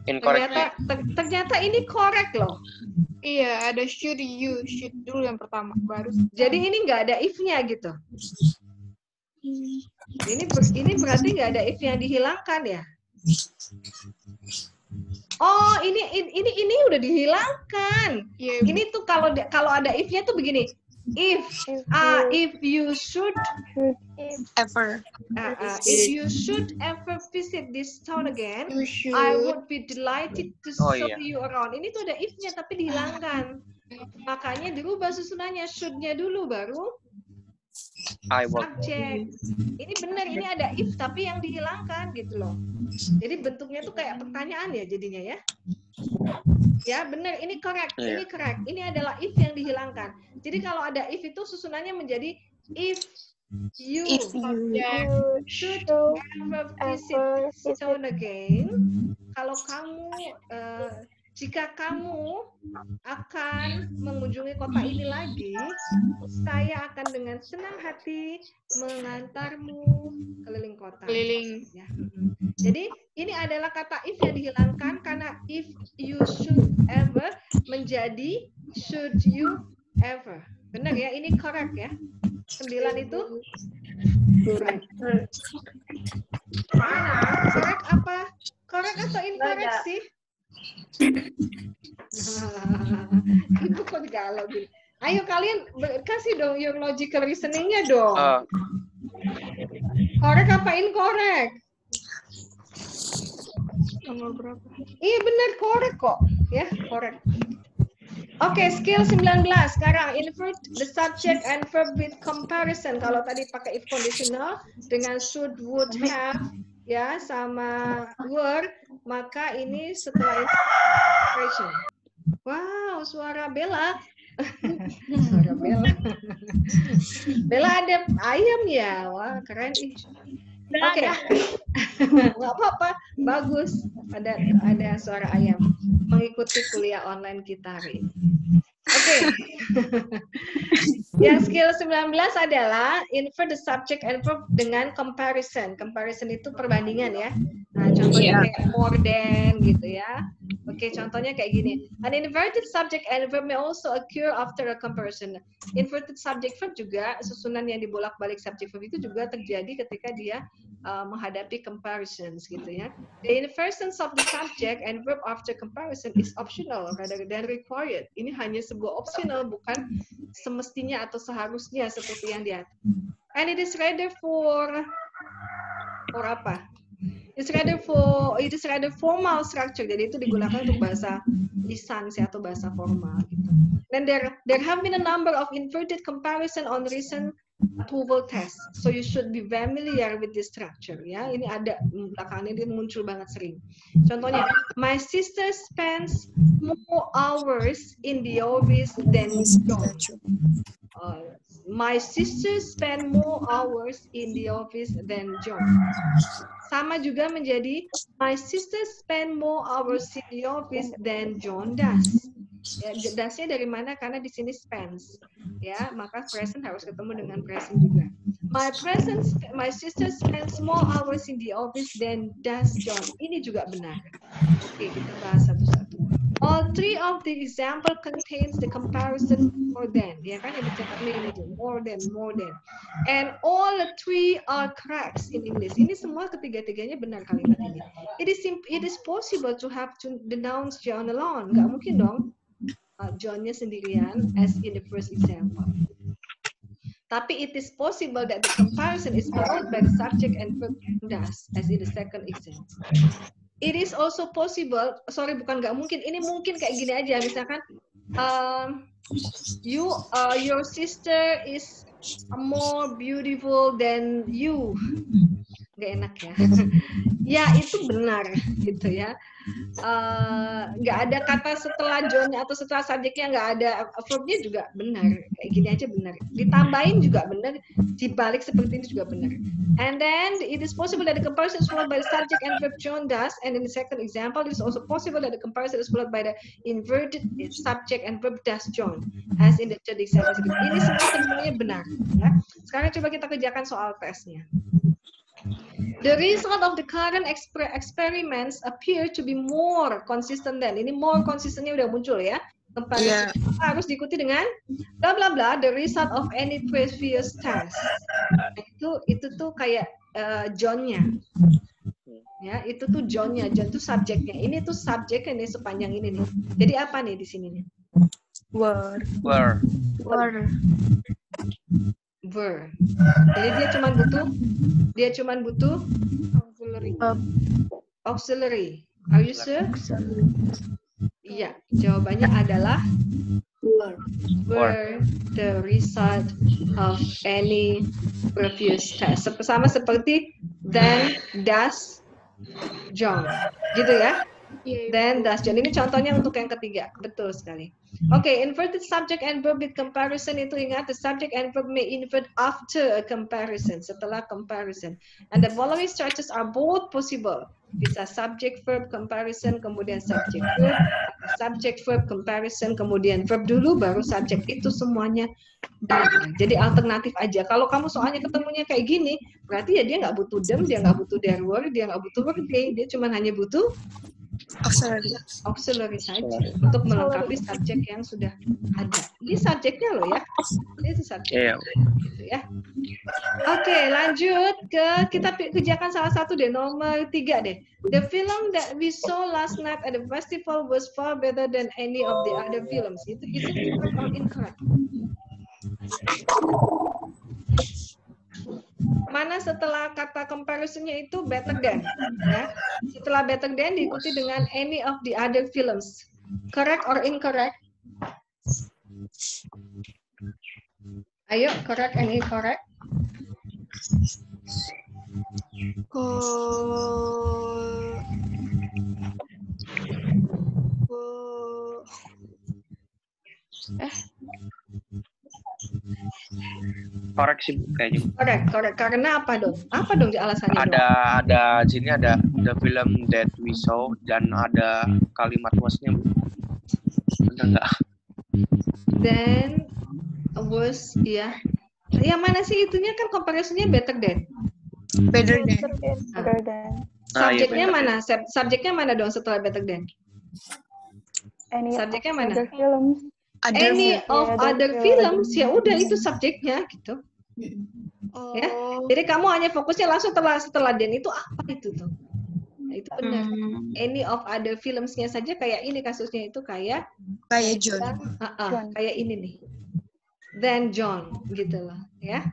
Incorrect. Ternyata ini correct loh. Iya, ada should dulu yang pertama baru. Jadi ini nggak ada if-nya gitu. Ini berarti nggak ada if yang dihilangkan ya? Oh, ini udah dihilangkan. Yeah. Ini tuh kalau ada if-nya tuh begini. If you should Ever. if you should ever visit this town again, I would be delighted to show you around. Ini tuh ada if-nya tapi dihilangkan. Makanya dirubah susunannya, should-nya dulu baru I will. subject. Ini benar, ini ada if tapi yang dihilangkan gitu loh. Jadi bentuknya tuh kayak pertanyaan ya jadinya ya. Ya benar, ini correct, ini correct. Ini adalah if yang dihilangkan. Jadi kalau ada if itu susunannya menjadi if you should ever visit this town again. Kalau kamu jika kamu akan mengunjungi kota ini lagi, saya akan dengan senang hati mengantarmu keliling kota. Ya. Jadi ini adalah kata if yang dihilangkan karena if you should ever menjadi should you ever. Benar ya? Ini correct ya? 9 itu? Correct. Correct apa? Correct atau incorrect sih? Ibu kok galau gitu. Ayo kalian kasih dong your logical reasoning-nya dong. Correct apa incorrect? Nomor berapa? Iya benar correct kok. Ya, correct. Oke, skill 19. Sekarang invert the subject and verb with comparison. Kalau tadi pakai if conditional dengan should, would, have ya sama were, maka ini setelah expression. Wow, suara Bella. Suara Bella. Bella ada ayam ya. Wah, keren ih. Oke. Nggak apa-apa, bagus. Ada suara ayam mengikuti kuliah online kita hari ini. Oke. Yang skill 19 adalah invert the subject and verb dengan comparison. Comparison itu perbandingan ya. Nah, contohnya kayak more than gitu ya. Oke, contohnya kayak gini. An inverted subject and verb may also occur after a comparison. Inverted subject verb juga, susunan yang dibolak-balik subject verb itu juga terjadi ketika dia menghadapi comparisons gitu ya. The inversions of the subject and verb after comparison is optional rather than required. Ini hanya sebuah optional, bukan semestinya atau seharusnya seperti yang diatur. And it is rather for apa? It is rather formal structure. Jadi itu digunakan untuk bahasa lisansi atau bahasa formal gitu. Dan there have been a number of inverted comparison on recent approval test. So you should be familiar with this structure. Ya, ini ada belakangan ini muncul banget sering. Contohnya, my sister spends more hours in the office than John. My sister spend more hours in the office than John. Sama juga menjadi my sister spend more hours in the office than John does. Ya, dasnya dari mana? Karena di sini spends. Ya, maka present harus ketemu dengan present juga. My sister spends more hours in the office than does John. Ini juga benar. Oke, kita bahas satu-satu. All three of the example contains the comparison more than. Ya kan, yang dicatat ini more than. And all three are correct in English. Ini semua ketiga-tiganya benar kalimat ini. It is possible to have to denounce John alone. Nggak mungkin dong. John-nya sendirian as in the first example. Tapi it is possible that the comparison is followed by the subject and verb does as in the second example. It is also possible, bukan nggak mungkin, ini mungkin kayak gini aja, misalkan your sister is more beautiful than you. Nggak enak ya. Ya itu benar gitu ya. Nggak ada kata setelah John atau setelah subjeknya, nggak ada verbnya juga benar. Kayak gini aja benar. Ditambahin juga benar. Dibalik seperti ini juga benar. And then it is possible that the comparison is followed by the subject and verb John does. And in the second example, it is also possible that the comparison is followed by the inverted subject and verb does John, as in the third example. Ini semuanya benar. Ya. Sekarang coba kita kerjakan soal tesnya. The result of the current experiments appear to be more consistent than. Ini more consistentnya udah muncul ya. Harus diikuti dengan bla bla bla the result of any previous test. Itu tuh kayak John-nya. Ya, itu tuh John-nya. John tuh subjeknya. Ini tuh subjeknya nih sepanjang ini nih. Jadi apa nih di sini nih? Were. Jadi dia cuma butuh auxiliary. Are you sure? Iya, jawabannya adalah were the result of any previous test. Sama seperti then, does, John. Gitu ya? Then, does, John. Ini contohnya untuk yang ketiga. Betul sekali. Oke, inverted subject and verb with comparison itu ingat, the subject and verb may invert after a comparison, setelah comparison. And the following structures are both possible. Bisa subject verb comparison, kemudian subject verb, subject verb comparison, kemudian verb dulu baru subject. Itu semuanya benar. Jadi alternatif aja. Kalau kamu soalnya ketemunya kayak gini, berarti ya dia nggak butuh them, dia nggak butuh their were, dia nggak butuh were, dia cuma hanya butuh auxiliary saja untuk melengkapi subjek yang sudah ada. Ini subjeknya loh ya. Ini subjek. Gitu ya. Oke, lanjut ke kita kerjakan salah satu deh, nomor 3 deh. The film that we saw last night at the festival was far better than any of the other films. Itu correct or incorrect? Mana setelah kata comparison-nya itu better than, ya. Setelah better than diikuti dengan any of the other films. Correct or incorrect? Ayo, correct and incorrect. Korek sih kayaknya. Korek. Karena apa dong? Apa dong alasannya? Ada sini ada the film that we saw dan ada kalimat wasnya. Benar nggak? Then was ya. Yang mana sih itunya kan comparison-nya better than. Better than. Subjeknya mana? Subjeknya mana dong setelah better than? Subjeknya mana? Any of other films, ya udah itu subjeknya gitu. Ya. Jadi kamu hanya fokusnya langsung setelah dan itu apa itu tuh? Nah, itu benar. Any of other films-nya saja kayak ini kasusnya itu kayak John. Kayak ini nih. Then John gitu loh, ya.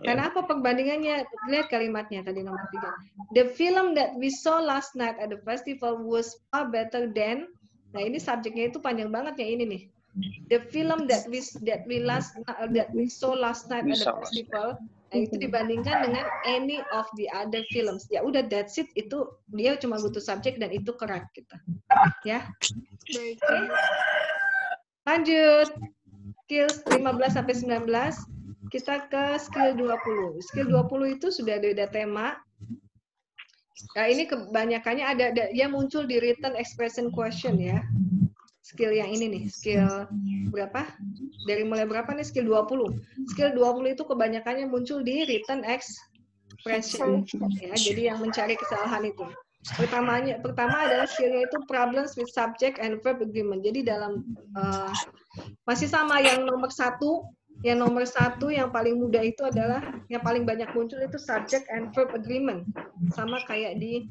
Karena apa perbandingannya? Lihat kalimatnya tadi nomor 3. The film that we saw last night at the festival was far better than. Nah, ini subjeknya itu panjang banget ya ini nih. the film that we saw last night We at the saw last festival, nah, itu dibandingkan dengan any of the other films. Ya udah, that's it. Itu dia cuma butuh subjek dan itu correct kita. Ya. Baik. Oke. Lanjut. Skill 15 sampai 19. Kita ke skill 20. Skill 20 itu sudah ada tema. Nah, ini kebanyakannya ada dia muncul di written expression question ya. Skill yang ini nih, skill berapa? Dari mulai berapa nih? Skill 20. Skill 20 itu kebanyakannya muncul di written expression ya. Jadi yang mencari kesalahan itu. Pertama adalah skillnya itu problems with subject and verb agreement. Jadi dalam masih sama yang nomor 1. Yang nomor 1 yang paling mudah itu adalah yang paling banyak muncul itu subject and verb agreement, sama kayak di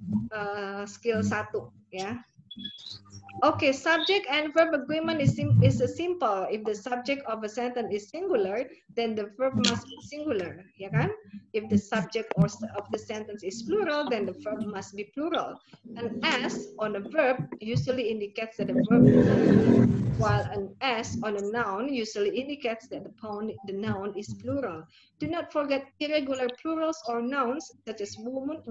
skill 1 ya. Okay, subject and verb agreement is simple. If the subject of a sentence is singular, then the verb must be singular, ya kan? If the subject of the sentence is plural, then the verb must be plural. An S on a verb usually indicates that the verb is singular, while an S on a noun usually indicates that the noun is plural. Do not forget irregular plurals or nouns such as women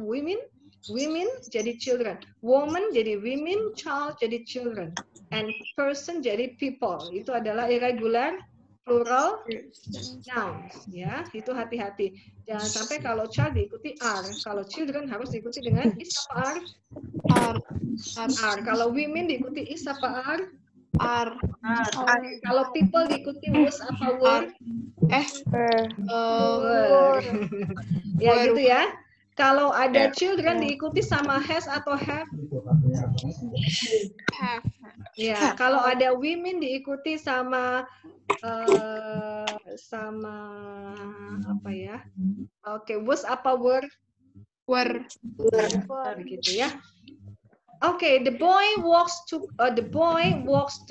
jadi children, woman jadi women, child jadi children, and person jadi people. Itu adalah irregular plural nouns ya. Itu hati-hati. Jangan sampai kalau child diikuti are, kalau children harus diikuti dengan is apa are? Are. Kalau women diikuti is apa are? Are. Kalau people diikuti was apa were? Were. Ya gitu ya. Kalau ada children diikuti sama has atau have? Have. Ya, kalau ada women diikuti sama apa ya? Oke, was apa were? Were. Gitu ya. Okay, the boy walks to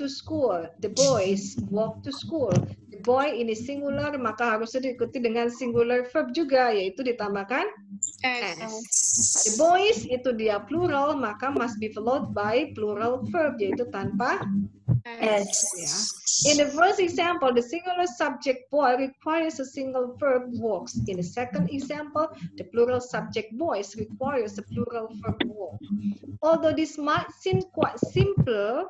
school. The boys walk to school. The boy ini singular, maka harusnya diikuti dengan singular verb juga, yaitu ditambahkan S. The boys itu dia plural, maka must be followed by plural verb, yaitu tanpa S. Ya. In the first example, the singular subject boy requires a single verb walks. In the second example, the plural subject boys requires a plural verb walk. Although this might seem quite simple,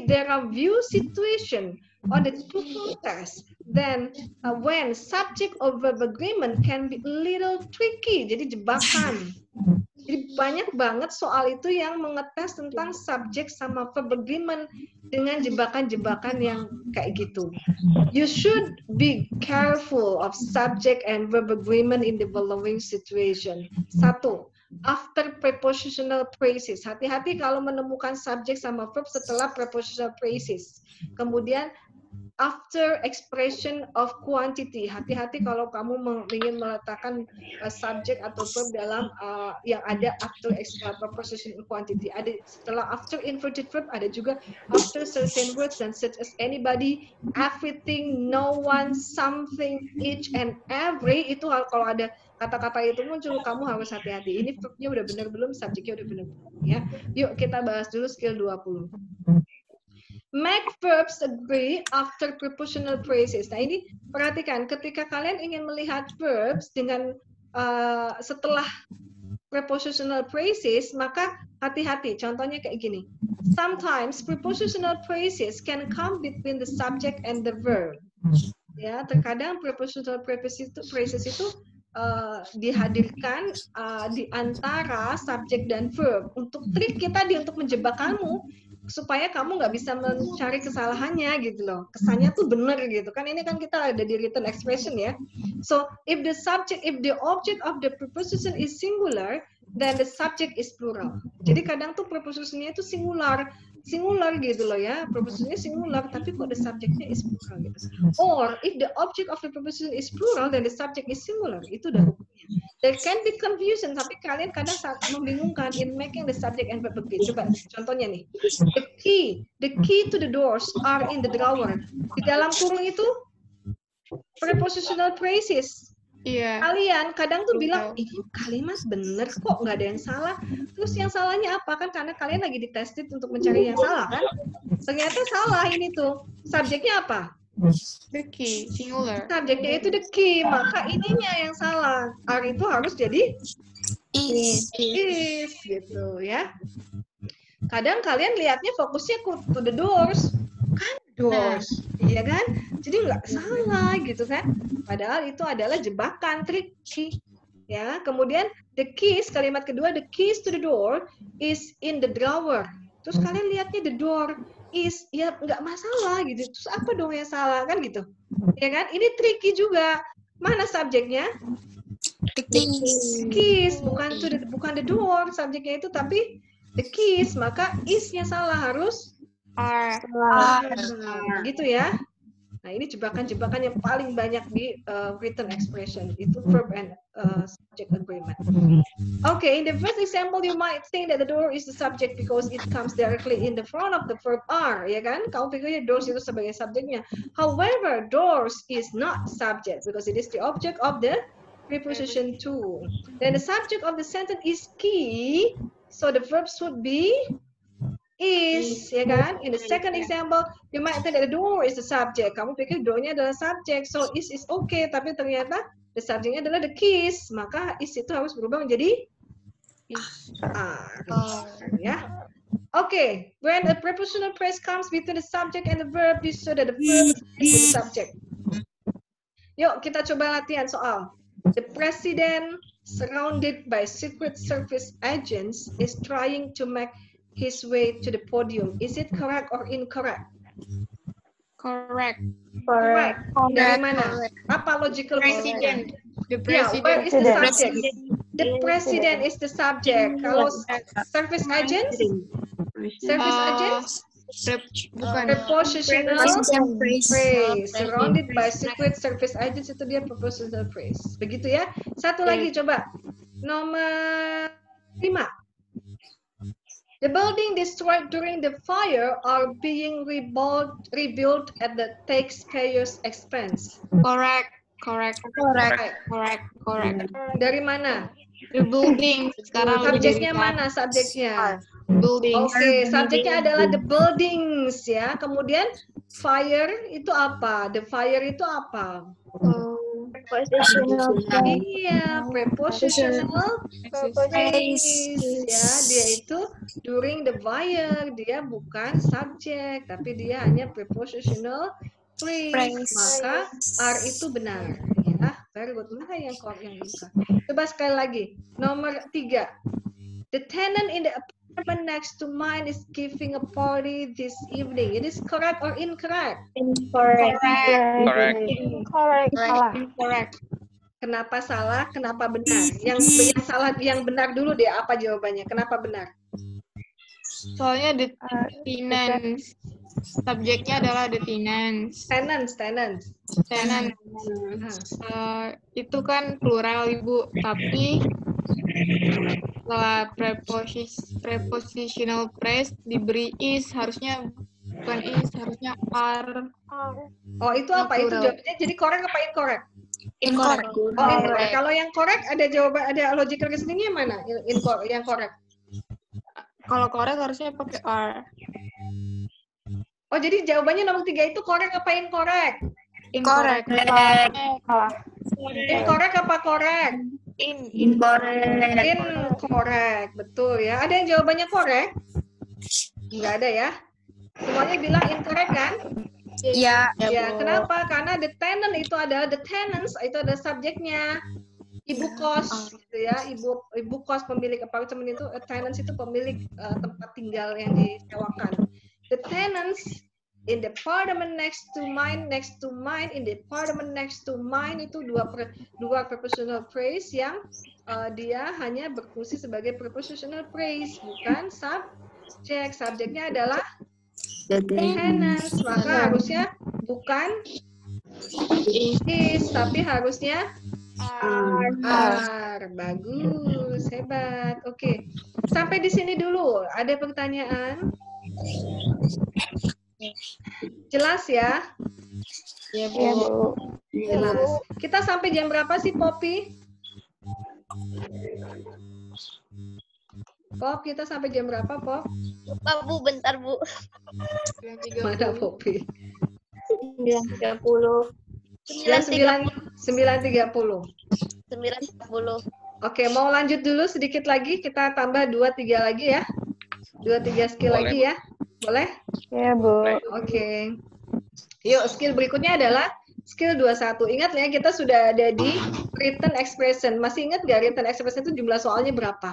there are few situations or the two tests. Then when subject or verb agreement can be a little tricky, jadi jebakan. Jadi banyak banget soal itu yang mengetes tentang subjek sama verb agreement dengan jebakan-jebakan yang kayak gitu. You should be careful of subject and verb agreement in the following situation. 1. After prepositional phrases. Hati-hati kalau menemukan subjek sama verb setelah prepositional phrases. Kemudian after expression of quantity, hati-hati kalau kamu ingin meletakkan subjek atau verb dalam yang ada after preposition quantity. Ada setelah after inverted verb, ada juga after certain words dan such as anybody, everything, no one, something, each and every. Itu kalau ada kata-kata itu muncul, kamu harus hati-hati. Ini verbnya udah benar belum, subjeknya udah benar belum ya. Yuk kita bahas dulu skill 20. Make verbs agree after prepositional phrases. Nah ini perhatikan, ketika kalian ingin melihat verbs dengan setelah prepositional phrases, maka hati-hati. Contohnya kayak gini. Sometimes prepositional phrases can come between the subject and the verb. Ya, terkadang prepositional phrases itu dihadirkan di antara subjek dan verb. Untuk trik kita untuk menjebak kamu supaya kamu nggak bisa mencari kesalahannya gitu loh. Kesannya tuh bener gitu kan. Ini kan kita ada di written expression ya. So if the object of the preposition is singular, then the subject is plural. Jadi kadang tuh prepositionnya itu singular gitu loh ya. Prepositionnya singular tapi kok the subjectnya is plural gitu. Or if the object of the preposition is plural, then the subject is singular. Itu udah hukumnya. There can be confusion, tapi kalian kadang sangat membingungkan in making the subject and verb agree. Coba contohnya nih. The key to the doors are in the drawer. Di dalam kurung itu prepositional phrases. Iya. Kalian kadang tuh bilang, ini kalimat bener kok, nggak ada yang salah. Terus yang salahnya apa? Kan karena kalian lagi ditested untuk mencari yang salah kan? Ternyata salah ini tuh. subjeknya apa? The key, singular. Subjeknya itu the key, maka ininya yang salah. Are itu harus jadi is gitu ya. Kadang kalian lihatnya fokusnya to the doors, kan doors, iya kan? Jadi nggak salah gitu kan? Padahal itu adalah jebakan, tricky. Ya, kemudian the keys, kalimat kedua, the keys to the door is in the drawer. Terus kalian lihatnya the door is, ya nggak masalah gitu. Terus apa dong yang salah kan gitu? Ya kan? Ini tricky juga. Mana subjeknya? The keys. Keys, bukan the door subjeknya itu, tapi the keys. Maka is-nya salah, harus Are. gitu ya. Nah, ini jebakan-jebakan yang paling banyak di written expression. Itu verb and subject agreement. Okay, in the first example, you might think that the door is the subject because it comes directly in the front of the verb are, ya kan? Kamu pikirnya doors itu sebagai subjeknya. However, doors is not subject because it is the object of the preposition to. Then the subject of the sentence is key, so the verb should be is, ya kan? In the second example, you might think that the door is the subject. Kamu pikir door-nya adalah subject, so is okay. Tapi ternyata the subject-nya adalah the keys. Maka is itu harus berubah menjadi are. Ya. Okay, when a prepositional phrase comes between the subject and the verb, be sure that the verb is with the subject. Yuk, kita coba latihan soal. The president, surrounded by Secret Service agents, is trying to make his way to the podium. Is it correct or incorrect? Correct. Correct. Dari mana? Apa logical President. The Yeah, where president. is the subject? The president is the subject. Kalau service agents, service agents, Bukan. prepositional Phrase. phrase. Surrounded by secret service agents, itu dia prepositional phrase. Begitu ya. Satu lagi coba. Nomor 5. The building destroyed during the fire are being rebuilt at the taxpayers' expense. Correct. Correct. Correct. Correct. Correct. Dari mana? The building sekarang udah Subjeknya jadi mana? Subjeknya. building. Oke, subjeknya adalah the buildings ya. Kemudian fire itu apa? The fire itu apa? Iya, prepositional phrase ya. Dia itu during the fire, dia bukan subjek, tapi dia hanya prepositional phrase. Maka are itu benar. Ya, very good. Mana yang bisa? Coba sekali lagi. Nomor 3. The tenant in the apartment next to mine is giving a party this evening. It is correct or incorrect? Incorrect. Correct. Correct. Salah. Correct. Kenapa salah? Kenapa benar? Yang salah, yang benar dulu deh. Apa jawabannya? Kenapa benar? Soalnya the tenants. Subjeknya adalah the tenants. Tenants. Tenant. Nah, Itu kan plural, Ibu. Tapi setelah prepositional phrase diberi is, harusnya bukan is, harusnya are. oh, itu apa? Itu Plural. jawabannya jadi correct apa incorrect? Incorrect. Oh, incorrect. Kalau yang correct ada jawaban, ada logical reasoningnya mana? Yang correct. Kalau correct harusnya pakai are. Oh, jadi jawabannya nomor 3 itu correct apa incorrect? Incorrect. Salah. Incorrect apa correct? Incorrect, betul ya. Ada yang jawabannya correct? Enggak ada ya. Semuanya bilang incorrect kan? Ya. Ya, kenapa? Karena the tenant itu adalah the tenants, itu ada subjeknya. Ibu kos, gitu ya. Ibu kos pemilik apartemen itu, tenants itu pemilik tempat tinggal yang disewakan. The tenants in the apartment next to mine, in the apartment next to mine itu dua prepositional phrase yang dia hanya berfungsi sebagai prepositional phrase, bukan subjek. Subjeknya adalah the tenants, maka harusnya bukan is, tapi harusnya are. Bagus, hebat. Oke, sampai di sini dulu. Ada pertanyaan? Jelas ya? Ya, Bu. Iya, Bu. Jelas. Kita sampai jam berapa sih, Poppy? Pop, kita sampai jam berapa, Pop? Lupa, Bu. Bentar, Bu. Mana Poppy? 9.30. Jam 9.30. 9.30. Oke, mau lanjut dulu sedikit lagi, kita tambah 2-3 lagi ya. 2-3 skill Boleh, lagi Bu. ya. Boleh? Ya, Bu. Oke. Yuk, skill berikutnya adalah skill 21. Ingat ya, kita sudah ada di written expression. Masih ingat nggak written expression itu jumlah soalnya berapa?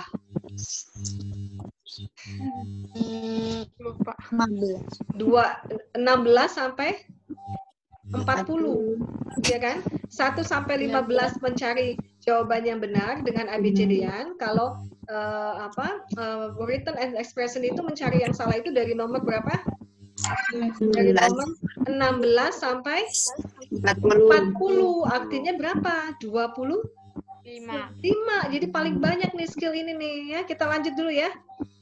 Lupa. 15. 16 sampai 40. Ya kan? 1 sampai 15 mencari jawaban yang benar dengan ABCD-an. Kalau written expression itu mencari yang salah itu dari nomor berapa? Dari nomor 16 sampai 40. Artinya berapa? 25. 5. Jadi paling banyak nih skill ini nih ya. Kita lanjut dulu ya.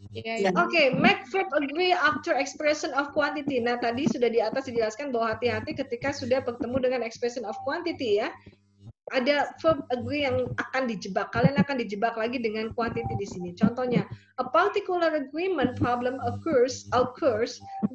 Iya. Oke, make verb agree after expression of quantity. Nah, tadi sudah di atas dijelaskan bahwa hati-hati ketika sudah bertemu dengan expression of quantity ya. Ada verb agree yang akan dijebak. Kalian akan dijebak lagi dengan quantity di sini. Contohnya, a particular agreement problem occurs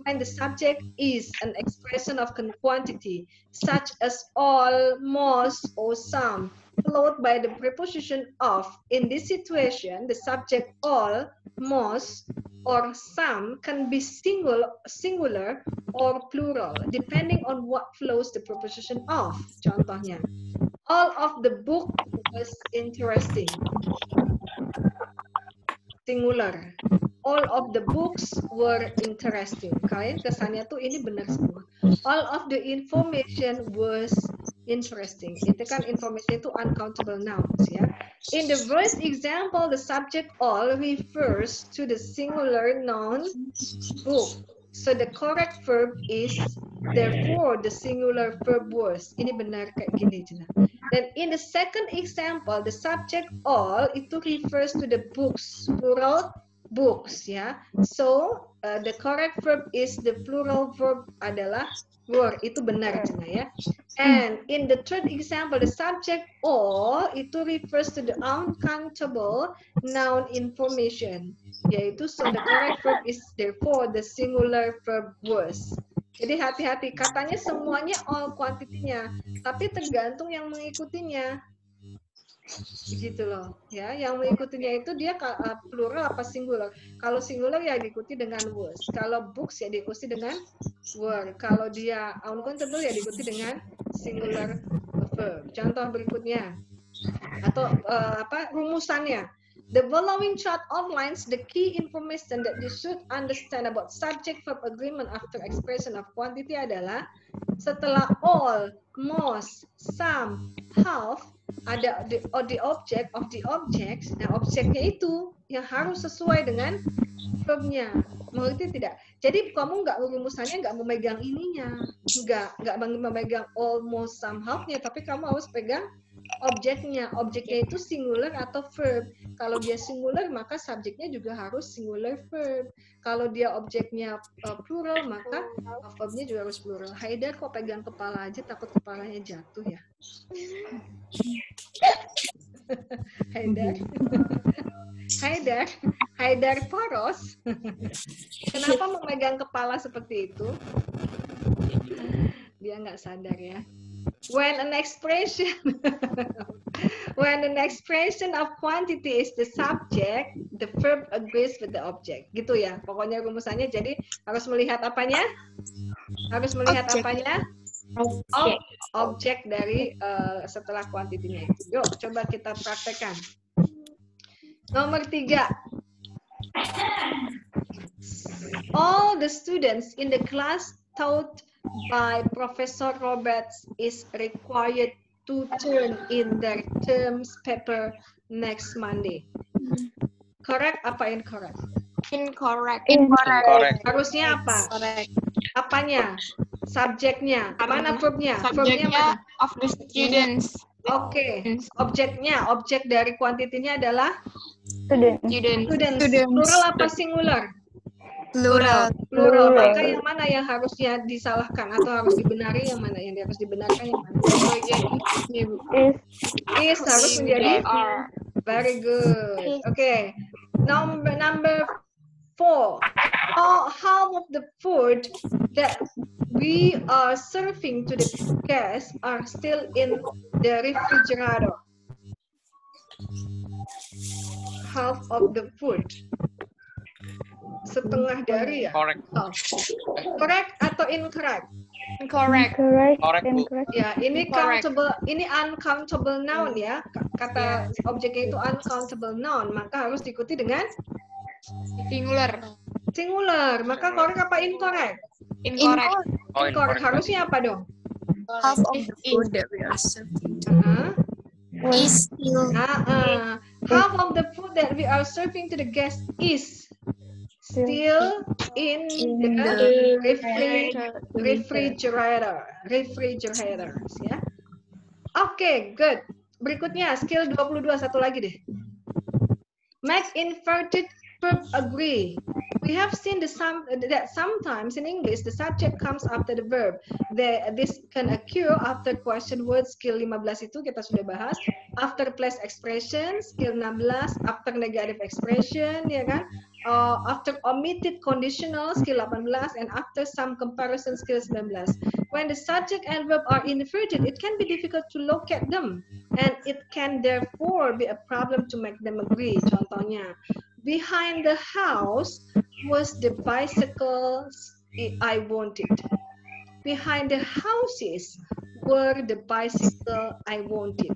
when the subject is an expression of quantity, such as all, most, or some, followed by the preposition of. In this situation, the subject all, most, or some can be singular or plural, depending on what flows the preposition of. Contohnya, all of the book was interesting. Singular. All of the books were interesting. Kalian kesannya tuh ini benar semua. All of the information was interesting. Itu kan information itu uncountable nouns ya. In the first example, the subject all refers to the singular noun book. So the correct verb is therefore the singular verb was. Ini benar kayak gini Jena. Dan in the second example, the subject all itu refers to the books, plural books ya. So the correct verb is the plural verb adalah were. Itu benar Jena ya. And in the third example, the subject all itu refers to the uncountable noun information. Yaitu so the correct verb is therefore the singular verb was. Jadi hati-hati, katanya semuanya all quantity-nya, tapi tergantung yang mengikutinya. Gitu loh, ya. Yang mengikutinya itu dia plural apa singular. Kalau singular ya diikuti dengan was. Kalau books ya diikuti dengan were. Kalau dia uncountable ya diikuti dengan singular verb. Contoh berikutnya atau rumusannya. The following chart outlines the key information that you should understand about subject-verb agreement after expression of quantity adalah setelah all, most, some, half, ada the object of the objects. Nah, objeknya itu yang harus sesuai dengan verbnya. Mengerti tidak? Jadi kamu nggak rumusannya nggak memegang ininya, nggak memegang all, most, some, half-nya, tapi kamu harus pegang objeknya. Objeknya itu singular atau verb. Kalau dia singular maka subjeknya juga harus singular verb. Kalau dia objeknya plural maka verbnya juga harus plural. Haidar kok pegang kepala aja, takut kepalanya jatuh ya? Haidar Poros. Kenapa memegang kepala seperti itu? Dia nggak sadar ya. When an expression of quantity is the subject, the verb agrees with the object. Gitu ya. Pokoknya rumusannya jadi harus melihat apanya? Harus melihat Objek. apanya? Objek dari setelah kuantitinya itu. Yuk, coba kita praktekkan. Nomor 3. All the students in the class taught by Professor Roberts is required to turn in their terms paper next Monday. Correct apa incorrect? Incorrect. Correct. Harusnya apa? Correct. Apanya? Subjeknya. Mana verbnya? Verbnya Subjeknya mana? of the students. Oke. Objeknya, objek dari kuantitinya adalah Student. Students. students. Plural apa singular? Plural. Plural. Maka yang mana yang harusnya disalahkan atau harus dibenari, yang mana yang harus dibenarkan, yang mana? Is harus menjadi Are. very good. Okay. Number 4. Half of the food that we are serving to the guests are still in the refrigerator. Half of the food. Setengah dari ya? Correct. Oh. Correct atau incorrect? Incorrect. Correct. Correct, Bu. Incorrect. Ya, ini Incorrect. countable, ini uncountable noun ya. Kata objeknya itu uncountable noun, maka harus diikuti dengan Singular. singular. Maka correct apa incorrect? Incorrect. Oh, Incorrect. Harusnya apa dong? Half of the food that we are serving Was. is still Half of the food that we are serving to the guests is still in the refrigerators ya. Oke, good. Berikutnya skill 22, satu lagi deh. Make inverted verb agree. We have seen that sometimes in English the subject comes after the verb. This can occur after question word, skill 15 itu kita sudah bahas. After place expression, skill 16. After negative expression, ya kan? After omitted conditional, skill 18. And after some comparison, skill 19. When the subject and verb are inverted, it can be difficult to locate them. And it can therefore be a problem to make them agree. Contohnya, behind the house was the bicycle I wanted. Behind the houses were the bicycle I wanted.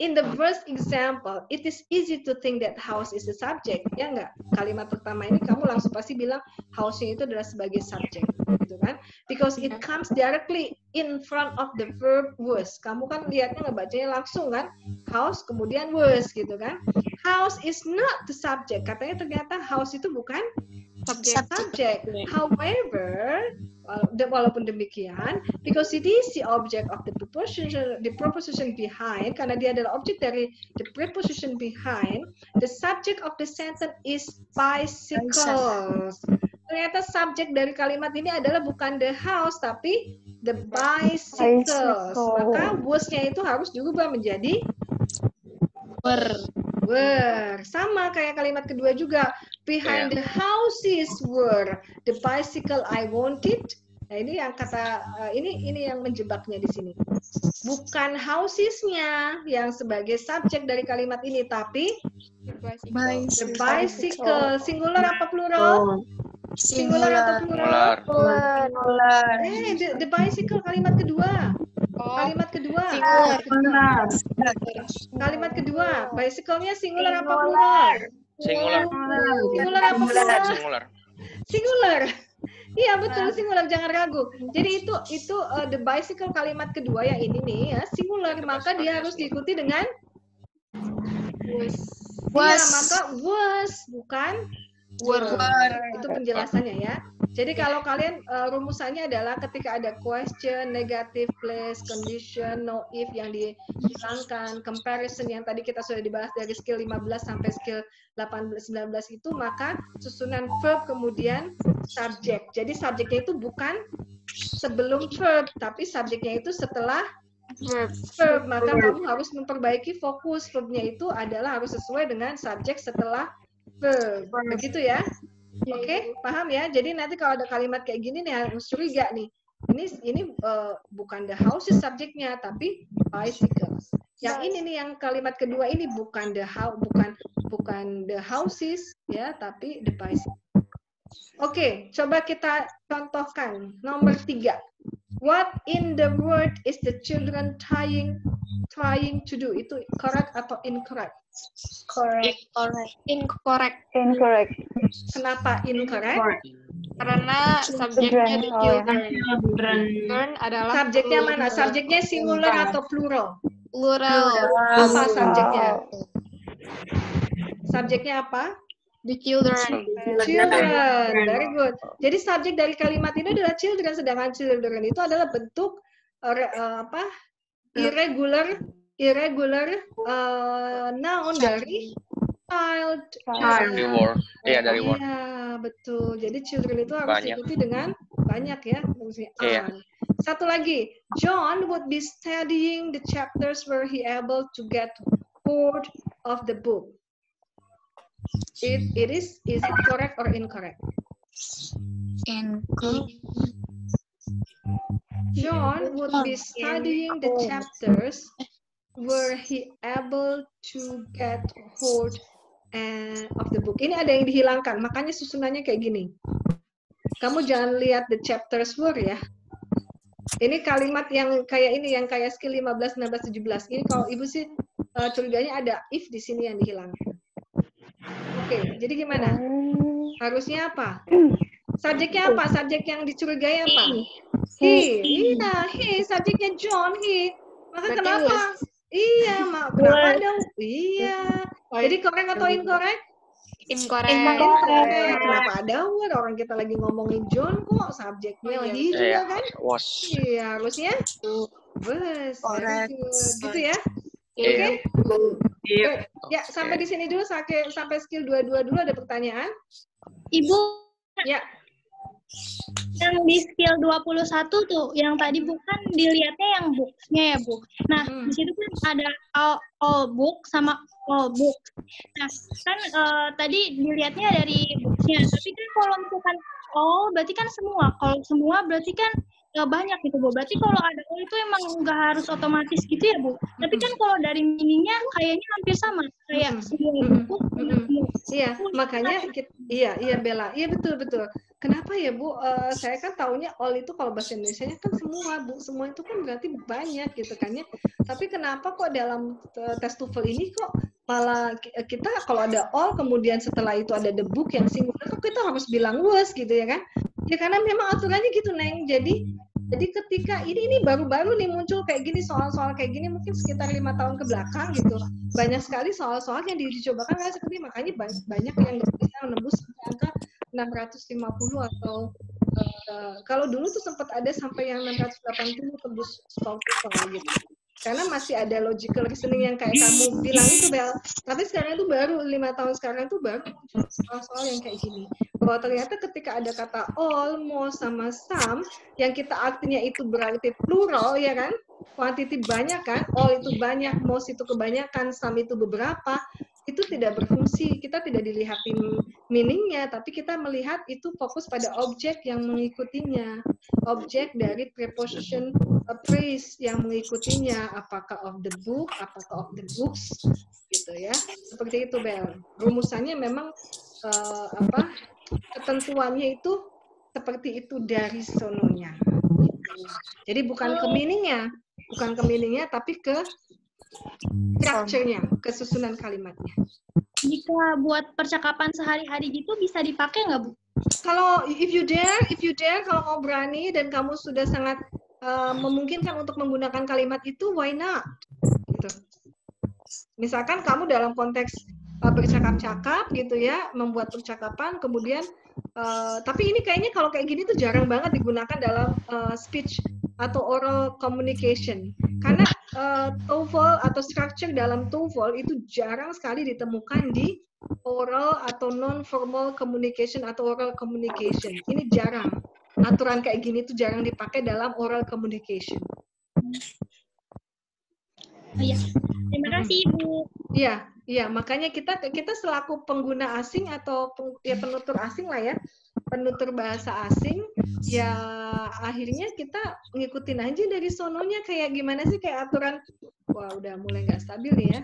In the first example, it is easy to think that house is the subject. Ya enggak? Kalimat pertama ini kamu langsung pasti bilang house-nya itu adalah sebagai subject, gitu kan? Because it comes directly in front of the verb was. Kamu kan lihatnya ngebacanya langsung kan? House kemudian was, gitu kan? House is not the subject. Katanya ternyata house itu bukan subject. However, walaupun demikian, because it is the object of the preposition behind, karena dia adalah objek dari the preposition behind, the subject of the sentence is bicycles. Ternyata subjek dari kalimat ini adalah bukan the house, tapi the bicycles. Maka was-nya itu harus diubah menjadi were. Sama kayak kalimat kedua juga. Behind the houses were the bicycle I wanted. Nah, ini yang kata ini yang menjebaknya di sini. Bukan housesnya yang sebagai subjek dari kalimat ini, tapi the bicycle. Singular apa plural? Singular atau plural? Singular. The bicycle kalimat kedua. Kalimat kedua. Kalimat kedua. Bicycle-nya singular apa plural? Singular. Singular apa plural? Singular. Singular. Iya betul, singular, jangan ragu. Jadi itu the bicycle kalimat kedua yang ini nih ya, singular, maka dia harus diikuti dengan was. Iya, maka was bukan were. Itu penjelasannya ya. Jadi kalau kalian rumusannya adalah ketika ada question, negative, place, condition, no if yang dihilangkan, comparison yang tadi kita sudah dibahas dari skill 15 sampai skill 18-19 itu, maka susunan verb kemudian subject. Jadi subjeknya itu bukan sebelum verb, tapi subjeknya itu setelah verb. Maka kamu harus memperbaiki fokus verbnya itu adalah harus sesuai dengan subjek setelah verb. Begitu ya? Oke, paham ya? Jadi nanti kalau ada kalimat kayak gini nih harus curiga nih. Ini bukan the houses subjeknya, tapi bicycles. Yang ini nih yang kalimat kedua ini bukan the houses ya, tapi the bicycles. Oke, coba kita contohkan. Nomor 3. What in the world is the children trying to do? Itu correct atau incorrect? Incorrect. Kenapa incorrect? Karena subjeknya the children adalah Subjeknya mana? Subjeknya singular atau plural? plural. Apa subjeknya? Subjeknya apa? The children. Children. Very good. Jadi subjek dari kalimat ini adalah children, sedangkan children itu adalah bentuk irregular noun dari child. Dari word. Iya, dari word. Iya, betul. Jadi children itu harus diikuti dengan banyak ya. Iya. Satu lagi, John would be studying the chapters where he able to get hold of the book. Is it correct or incorrect? John would be studying the chapters were he able to get hold of the book. Ini ada yang dihilangkan, makanya susunannya kayak gini. Kamu jangan lihat the chapters were ya. Ini kalimat yang kayak ini, yang kayak skill 15, 16, 17. Ini kalau ibu sih curiganya ada if di sini yang dihilangkan. Oke, jadi gimana? Harusnya apa? Subjeknya apa? Subjek yang dicurigai apa? He. Iya, he. Subjeknya John, he. Maka Berarti kenapa? was. Iya, kenapa ada? Iya. Jadi correct atau incorrect? Incorrect. Kenapa ada word? Orang kita lagi ngomongin John kok, subjeknya he juga kan? Was. Iya, harusnya was. Correct. Very good. Gitu ya? Iya. Oke? Ya, sampai di sini dulu, sampai skill 22 dulu ada pertanyaan? Ibu, Ya. yang di skill 21 tuh, yang tadi bukan dilihatnya yang books-nya ya, Bu. Nah, di situ kan ada all book sama all book. Nah, kan tadi dilihatnya dari books-nya. Tapi kan kalau misalkan all, berarti kan semua. Kalau semua berarti kan banyak gitu, Bu. Berarti kalau ada all itu emang nggak harus otomatis gitu ya, Bu. Tapi kan kalau dari meaning-nya kayaknya hampir sama. Kayak semua buku, Iya, makanya iya Bella, iya betul. Kenapa ya Bu? Saya kan taunya all itu kalau bahasa Indonesianya kan semua Bu, semua itu kan berarti banyak gitu kan ya. Tapi kenapa kok dalam tes TOEFL ini kok malah kita kalau ada all kemudian setelah itu ada the book yang singular kok kita harus bilang was gitu ya kan? Ya karena memang aturannya gitu Neng. Jadi ketika ini baru-baru nih muncul kayak gini, soal-soal kayak gini mungkin sekitar 5 tahun ke belakang gitu. Banyak sekali soal-soal yang dicobakan kan seperti makanya banyak yang bisa menembus angka 650 atau kalau dulu tuh sempat ada sampai yang 680 tembus TOEFL gitu. Karena masih ada logical reasoning yang kayak kamu bilang itu Bel. Tapi sekarang itu baru 5 tahun sekarang itu baru soal-soal yang kayak gini. Bahwa ternyata ketika ada kata all, most, sama some, yang kita artinya itu berarti plural ya kan? Quantity banyak kan? All itu banyak, most itu kebanyakan, some itu beberapa. Itu tidak berfungsi. Kita tidak dilihatin meaningnya, tapi kita melihat itu fokus pada objek yang mengikutinya. Objek dari preposition phrase yang mengikutinya, apakah of the book, apakah of the books, gitu ya. Seperti itu Bel. Rumusannya memang ketentuannya itu seperti itu dari sononya. Jadi bukan ke meaningnya, tapi ke structure-nya, kesusunan kalimatnya. Jika buat percakapan sehari-hari gitu bisa dipakai nggak, Bu? Kalau if you dare, kalau mau berani dan kamu sudah sangat memungkinkan untuk menggunakan kalimat itu, why not? Gitu. Misalkan kamu dalam konteks bercakap-cakap gitu ya, membuat percakapan, kemudian tapi ini kayaknya kalau kayak gini tuh jarang banget digunakan dalam speech atau oral communication. Karena TOEFL atau structure dalam TOEFL itu jarang sekali ditemukan di oral atau non-formal communication atau oral communication. Ini jarang. Aturan kayak gini tuh jarang dipakai dalam oral communication. Iya. Terima kasih, Bu. Iya, makanya kita selaku pengguna asing atau penutur asing lah ya, penutur bahasa asing, ya akhirnya kita ngikutin aja dari sononya kayak gimana sih kayak aturan. Wah, udah mulai nggak stabil nih ya.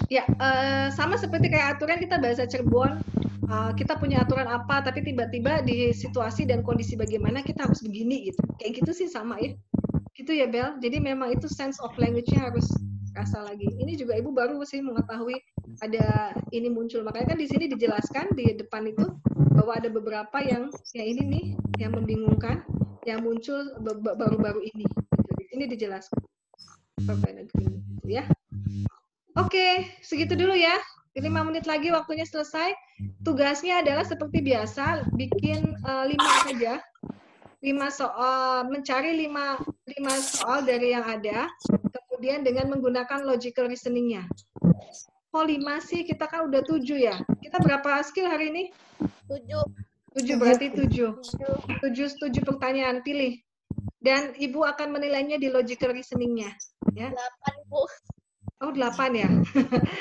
Ya, sama seperti kayak aturan kita bahasa Cirebon, kita punya aturan apa, tapi tiba-tiba di situasi dan kondisi bagaimana kita harus begini gitu. Kayak gitu sih sama ya. Gitu ya Bel. Jadi memang itu sense of language-nya harus rasa lagi. Ini juga Ibu baru sih mengetahui ada ini muncul. Makanya kan di sini dijelaskan di depan itu bahwa ada beberapa yang ini nih yang membingungkan, yang muncul baru-baru ini. Di sini dijelaskan. Ya. Oke, segitu dulu ya. 5 menit lagi waktunya selesai. Tugasnya adalah seperti biasa, bikin 5 saja. 5 soal, mencari 5 soal dari yang ada, kemudian dengan menggunakan logical reasoning-nya. Kok 5 sih? Kita kan udah 7 ya. Kita berapa skill hari ini? 7 berarti 7 pertanyaan, pilih. Dan Ibu akan menilainya di logical reasoning-nya. Ya. 8, Bu. Oh, 8 ya?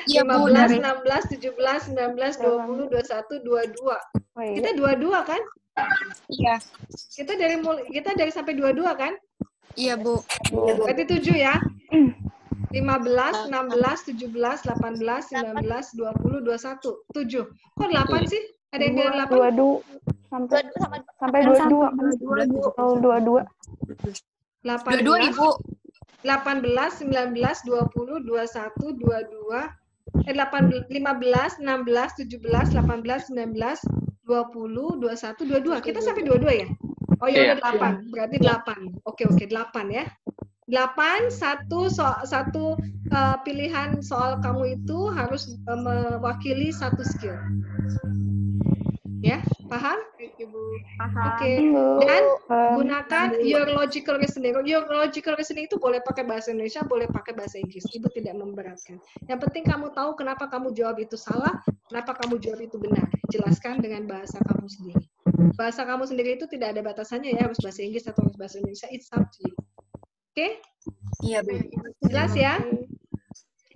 Iya, Bu. 15, 16, 17, 19, 20, 21, 22. Kita 22 kan? Iya. Kita dari sampai 22 kan? Iya, Bu. Berarti 7 ya? 15, 16, 17, 18, 19, 20, 21. 7. Kok 8 sih? Ada yang bilang 8? 22 sampai 22. Oh, 22. 18, 22, Ibu. 18, 19, 20, 21, 22, 15, 16, 17, 18, 19, 20, 21, 22. Kita sampai 22 ya? Oh ya udah 8. Berarti 8. Oke, 8 ya. 8, satu pilihan soal kamu itu harus mewakili satu skill. Ya, paham? Oke. Dan gunakan your logical reasoning. Your logical reasoning itu boleh pakai bahasa Indonesia, boleh pakai bahasa Inggris. Ibu tidak memberatkan. Yang penting kamu tahu kenapa kamu jawab itu salah, kenapa kamu jawab itu benar. Jelaskan dengan bahasa kamu sendiri. Bahasa kamu sendiri itu tidak ada batasannya ya, harus bahasa Inggris atau harus bahasa Indonesia. It's up to you. Oke? Iya, Bu. Jelas ya?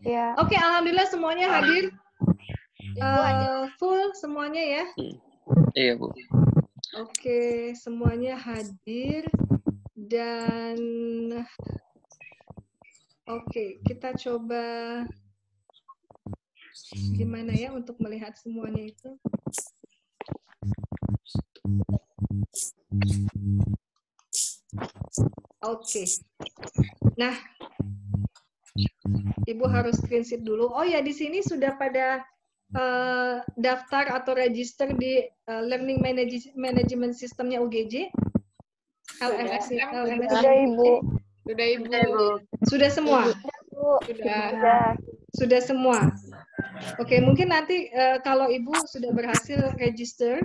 Ya. Oke, alhamdulillah semuanya hadir. Full semuanya ya. Iya, Bu. Oke, semuanya hadir dan oke, kita coba gimana ya untuk melihat semuanya itu. Oke. Nah, Ibu harus screenshot dulu. Oh ya, di sini sudah pada daftar atau register di Learning Management Systemnya UGJ? LMS. Sudah, Ibu. Sudah, Ibu. Sudah semua? Sudah. Sudah semua. Oke, mungkin nanti kalau Ibu sudah berhasil register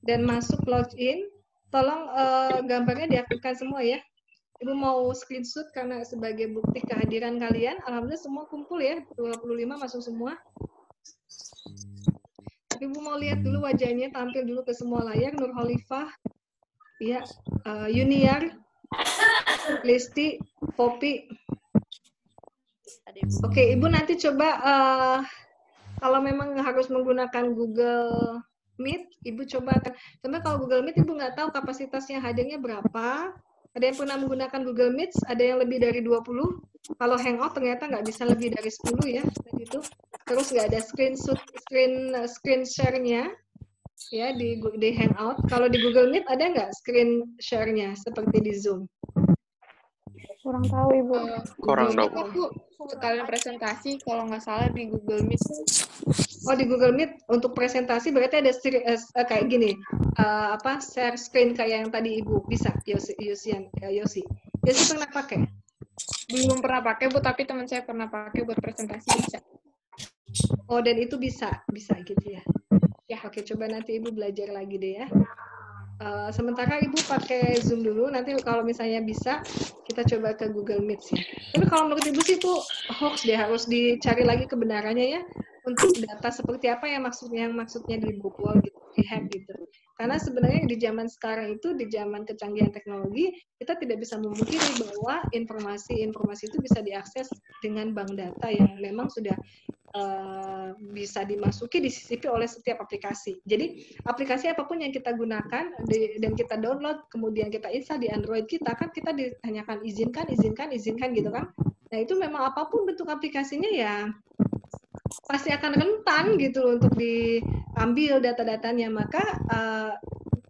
dan masuk login, tolong gambarnya diaktifkan semua ya. Ibu mau screenshot karena sebagai bukti kehadiran kalian. Alhamdulillah semua kumpul ya, 25 masuk semua. Ibu mau lihat dulu wajahnya, tampil dulu ke semua layar. Nur Khalifah, ya, Yuniar, Listi, Poppy. Oke, Ibu nanti coba kalau memang harus menggunakan Google Meet, Ibu coba. Karena kalau Google Meet Ibu nggak tahu kapasitasnya hadirnya berapa. Ada yang pernah menggunakan Google Meet, ada yang lebih dari 20. Kalau Hangout ternyata nggak bisa lebih dari 10 ya. Gitu. Terus nggak ada screen share-nya ya di Hangout. Kalau di Google Meet ada nggak screen share-nya seperti di Zoom? Kurang tahu, Ibu. Kurang tahu. Aku sekalian presentasi kalau nggak salah di Google Meet. Oh, di Google Meet untuk presentasi berarti ada kayak gini, share screen kayak yang tadi Ibu bisa, Yosi pernah pakai? Belum pernah pakai, Bu, tapi teman saya pernah pakai buat presentasi bisa. Oh, dan itu bisa gitu ya? Ya, oke, coba nanti Ibu belajar lagi deh ya. Sementara Ibu pakai Zoom dulu, nanti kalau misalnya bisa, kita coba ke Google Meet ya. Tapi kalau menurut Ibu sih itu hoax deh, harus dicari lagi kebenarannya ya. Untuk data seperti apa yang maksudnya dibobol gitu, dihack gitu. Karena sebenarnya di zaman sekarang itu, di zaman kecanggihan teknologi, kita tidak bisa memungkiri bahwa informasi itu bisa diakses dengan bank data yang memang sudah bisa dimasuki, disisipi oleh setiap aplikasi. Jadi aplikasi apapun yang kita gunakan dan kita download, kemudian kita install di Android kita, kan kita ditanyakan izinkan gitu kan. Nah itu memang apapun bentuk aplikasinya ya pasti akan rentan gitu untuk diambil data-datanya. Maka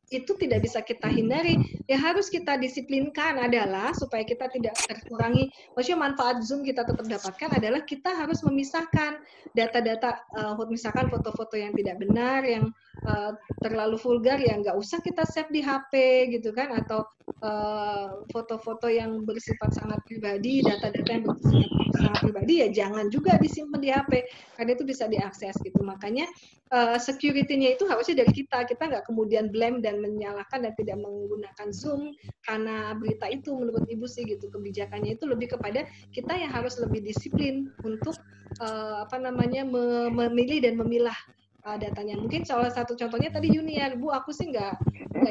itu tidak bisa kita hindari. Yang harus kita disiplinkan adalah supaya kita tidak terkurangi, maksudnya manfaat Zoom kita tetap dapatkan adalah kita harus memisahkan data-data, misalkan foto-foto yang tidak benar, yang terlalu vulgar, ya nggak usah kita save di HP gitu kan, atau foto-foto yang bersifat sangat pribadi, data-data yang bersifat sangat pribadi ya jangan juga disimpan di HP, karena itu bisa diakses gitu. Makanya security-nya itu harusnya dari kita nggak kemudian blame dan menyalahkan dan tidak menggunakan Zoom karena berita itu. Menurut Ibu sih gitu, kebijakannya itu lebih kepada kita yang harus lebih disiplin untuk memilih dan memilah datanya. Mungkin salah satu contohnya tadi Yuniar, Bu, aku sih nggak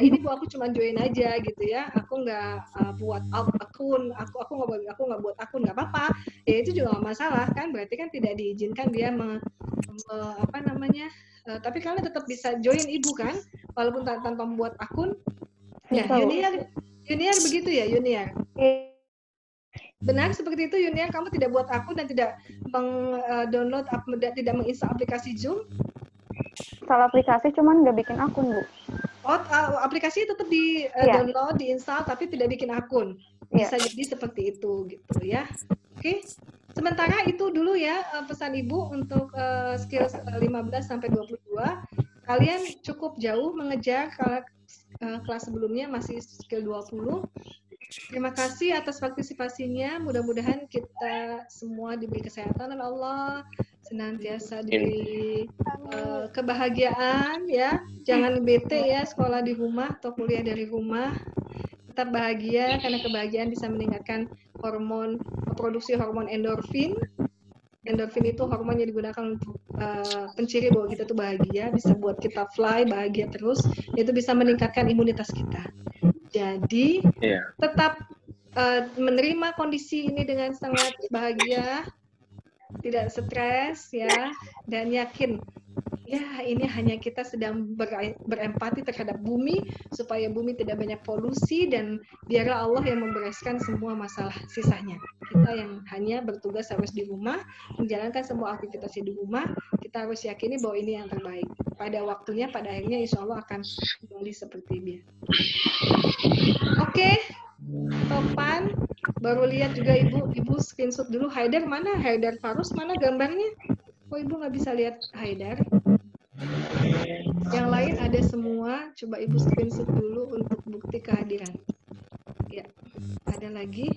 ini, Bu, aku cuma join aja gitu ya, aku nggak buat akun, aku nggak buat akun, nggak apa-apa, ya itu juga nggak masalah kan, berarti kan tidak diizinkan dia tapi kalian tetap bisa join Ibu kan, walaupun tanpa membuat akun. Ya, Bisa, Bu. Yuniar begitu ya, Yuniar. Benar seperti itu, Yuniar. Kamu tidak buat akun dan tidak download, tidak menginstal aplikasi Zoom? Salah aplikasi, cuman nggak bikin akun, Bu. Oh, aplikasi tetap di download, diinstal, tapi tidak bikin akun. Bisa jadi seperti itu, gitu ya. Oke. Sementara itu dulu ya pesan Ibu untuk skill 15 sampai 22. Kalian cukup jauh mengejar kelas sebelumnya masih skill 20. Terima kasih atas partisipasinya. Mudah-mudahan kita semua diberi kesehatan oleh Allah, senantiasa diberi kebahagiaan ya. Jangan bete ya sekolah di rumah atau kuliah dari rumah. Tetap bahagia karena kebahagiaan bisa meningkatkan produksi hormon endorfin. Endorfin itu hormon yang digunakan untuk penciri bahwa kita tuh bahagia, bisa buat kita fly, bahagia terus. Itu bisa meningkatkan imunitas kita. Jadi tetap menerima kondisi ini dengan sangat bahagia, tidak stres ya, dan yakin ya ini hanya kita sedang berempati terhadap bumi supaya bumi tidak banyak polusi dan biarlah Allah yang membereskan semua masalah sisanya. Kita yang hanya bertugas harus di rumah, menjalankan semua aktivitasnya di rumah, kita harus yakini bahwa ini yang terbaik. Pada waktunya, pada akhirnya insya Allah akan kembali seperti biasa. Oke, Topan, baru lihat juga Ibu screenshot dulu. Haidar mana? Haidar Farus mana gambarnya? Kok Ibu nggak bisa lihat Haidar? Yang lain ada semua, coba Ibu screenshot dulu untuk bukti kehadiran. Ya, ada lagi.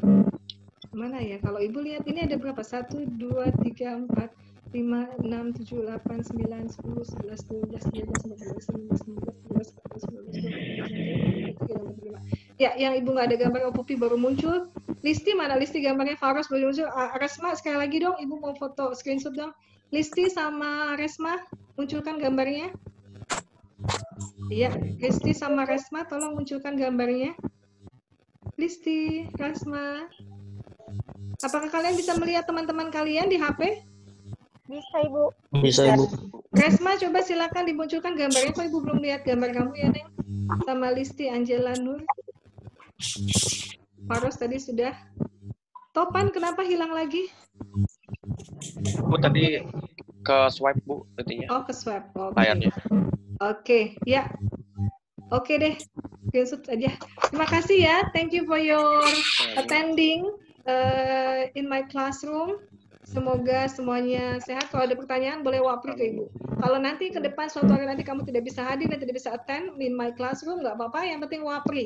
Mana ya? Kalau Ibu lihat ini ada berapa? 1, 2, 3, 4, 5, 6, 7, 8, 9, 10, 11, 12, 13, 14, 15, 16, 17, 18, 19, 20, 21, 22, 23, 24, 25. Ya, yang Ibu nggak ada gambar Pupi baru muncul. Listi mana? Listi gambarnya Faros baru muncul. Resma sekali lagi dong, Ibu mau foto screenshot dong. Listi sama Resma, munculkan gambarnya. Iya, Listi sama Resma, tolong munculkan gambarnya. Listi, Resma. Apakah kalian bisa melihat teman-teman kalian di HP? Bisa, Ibu. Bisa, Ibu. Resma, coba silakan dimunculkan gambarnya. Kok Ibu belum lihat gambar kamu ya, Neng? Sama Listi, Angela, Nur. Faros tadi sudah. Topan, kenapa hilang lagi? Bu, tadi ke swipe, Bu, artinya. Oh, ke swipe. Layarnya. Oke, ya. Oke deh, screenshot aja. Terima kasih ya. Thank you for your attending in my classroom. Semoga semuanya sehat. Kalau ada pertanyaan boleh wapri ke Ibu. Kalau nanti ke depan suatu hari nanti kamu tidak bisa hadir dan tidak bisa attend in my classroom, nggak apa-apa. Yang penting wapri.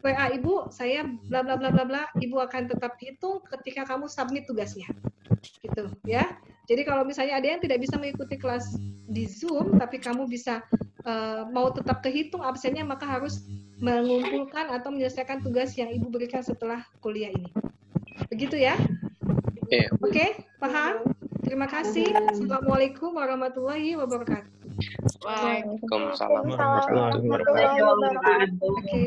WA Ibu, saya bla bla bla bla bla. Ibu akan tetap hitung ketika kamu submit tugasnya. Gitu ya. Jadi kalau misalnya ada yang tidak bisa mengikuti kelas di Zoom, tapi kamu bisa mau tetap kehitung absennya, maka harus mengumpulkan atau menyelesaikan tugas yang Ibu berikan setelah kuliah ini. Begitu ya? Oke, paham? Terima kasih. Assalamualaikum warahmatullahi wabarakatuh. Waalaikumsalam warahmatullahi wabarakatuh. Oke.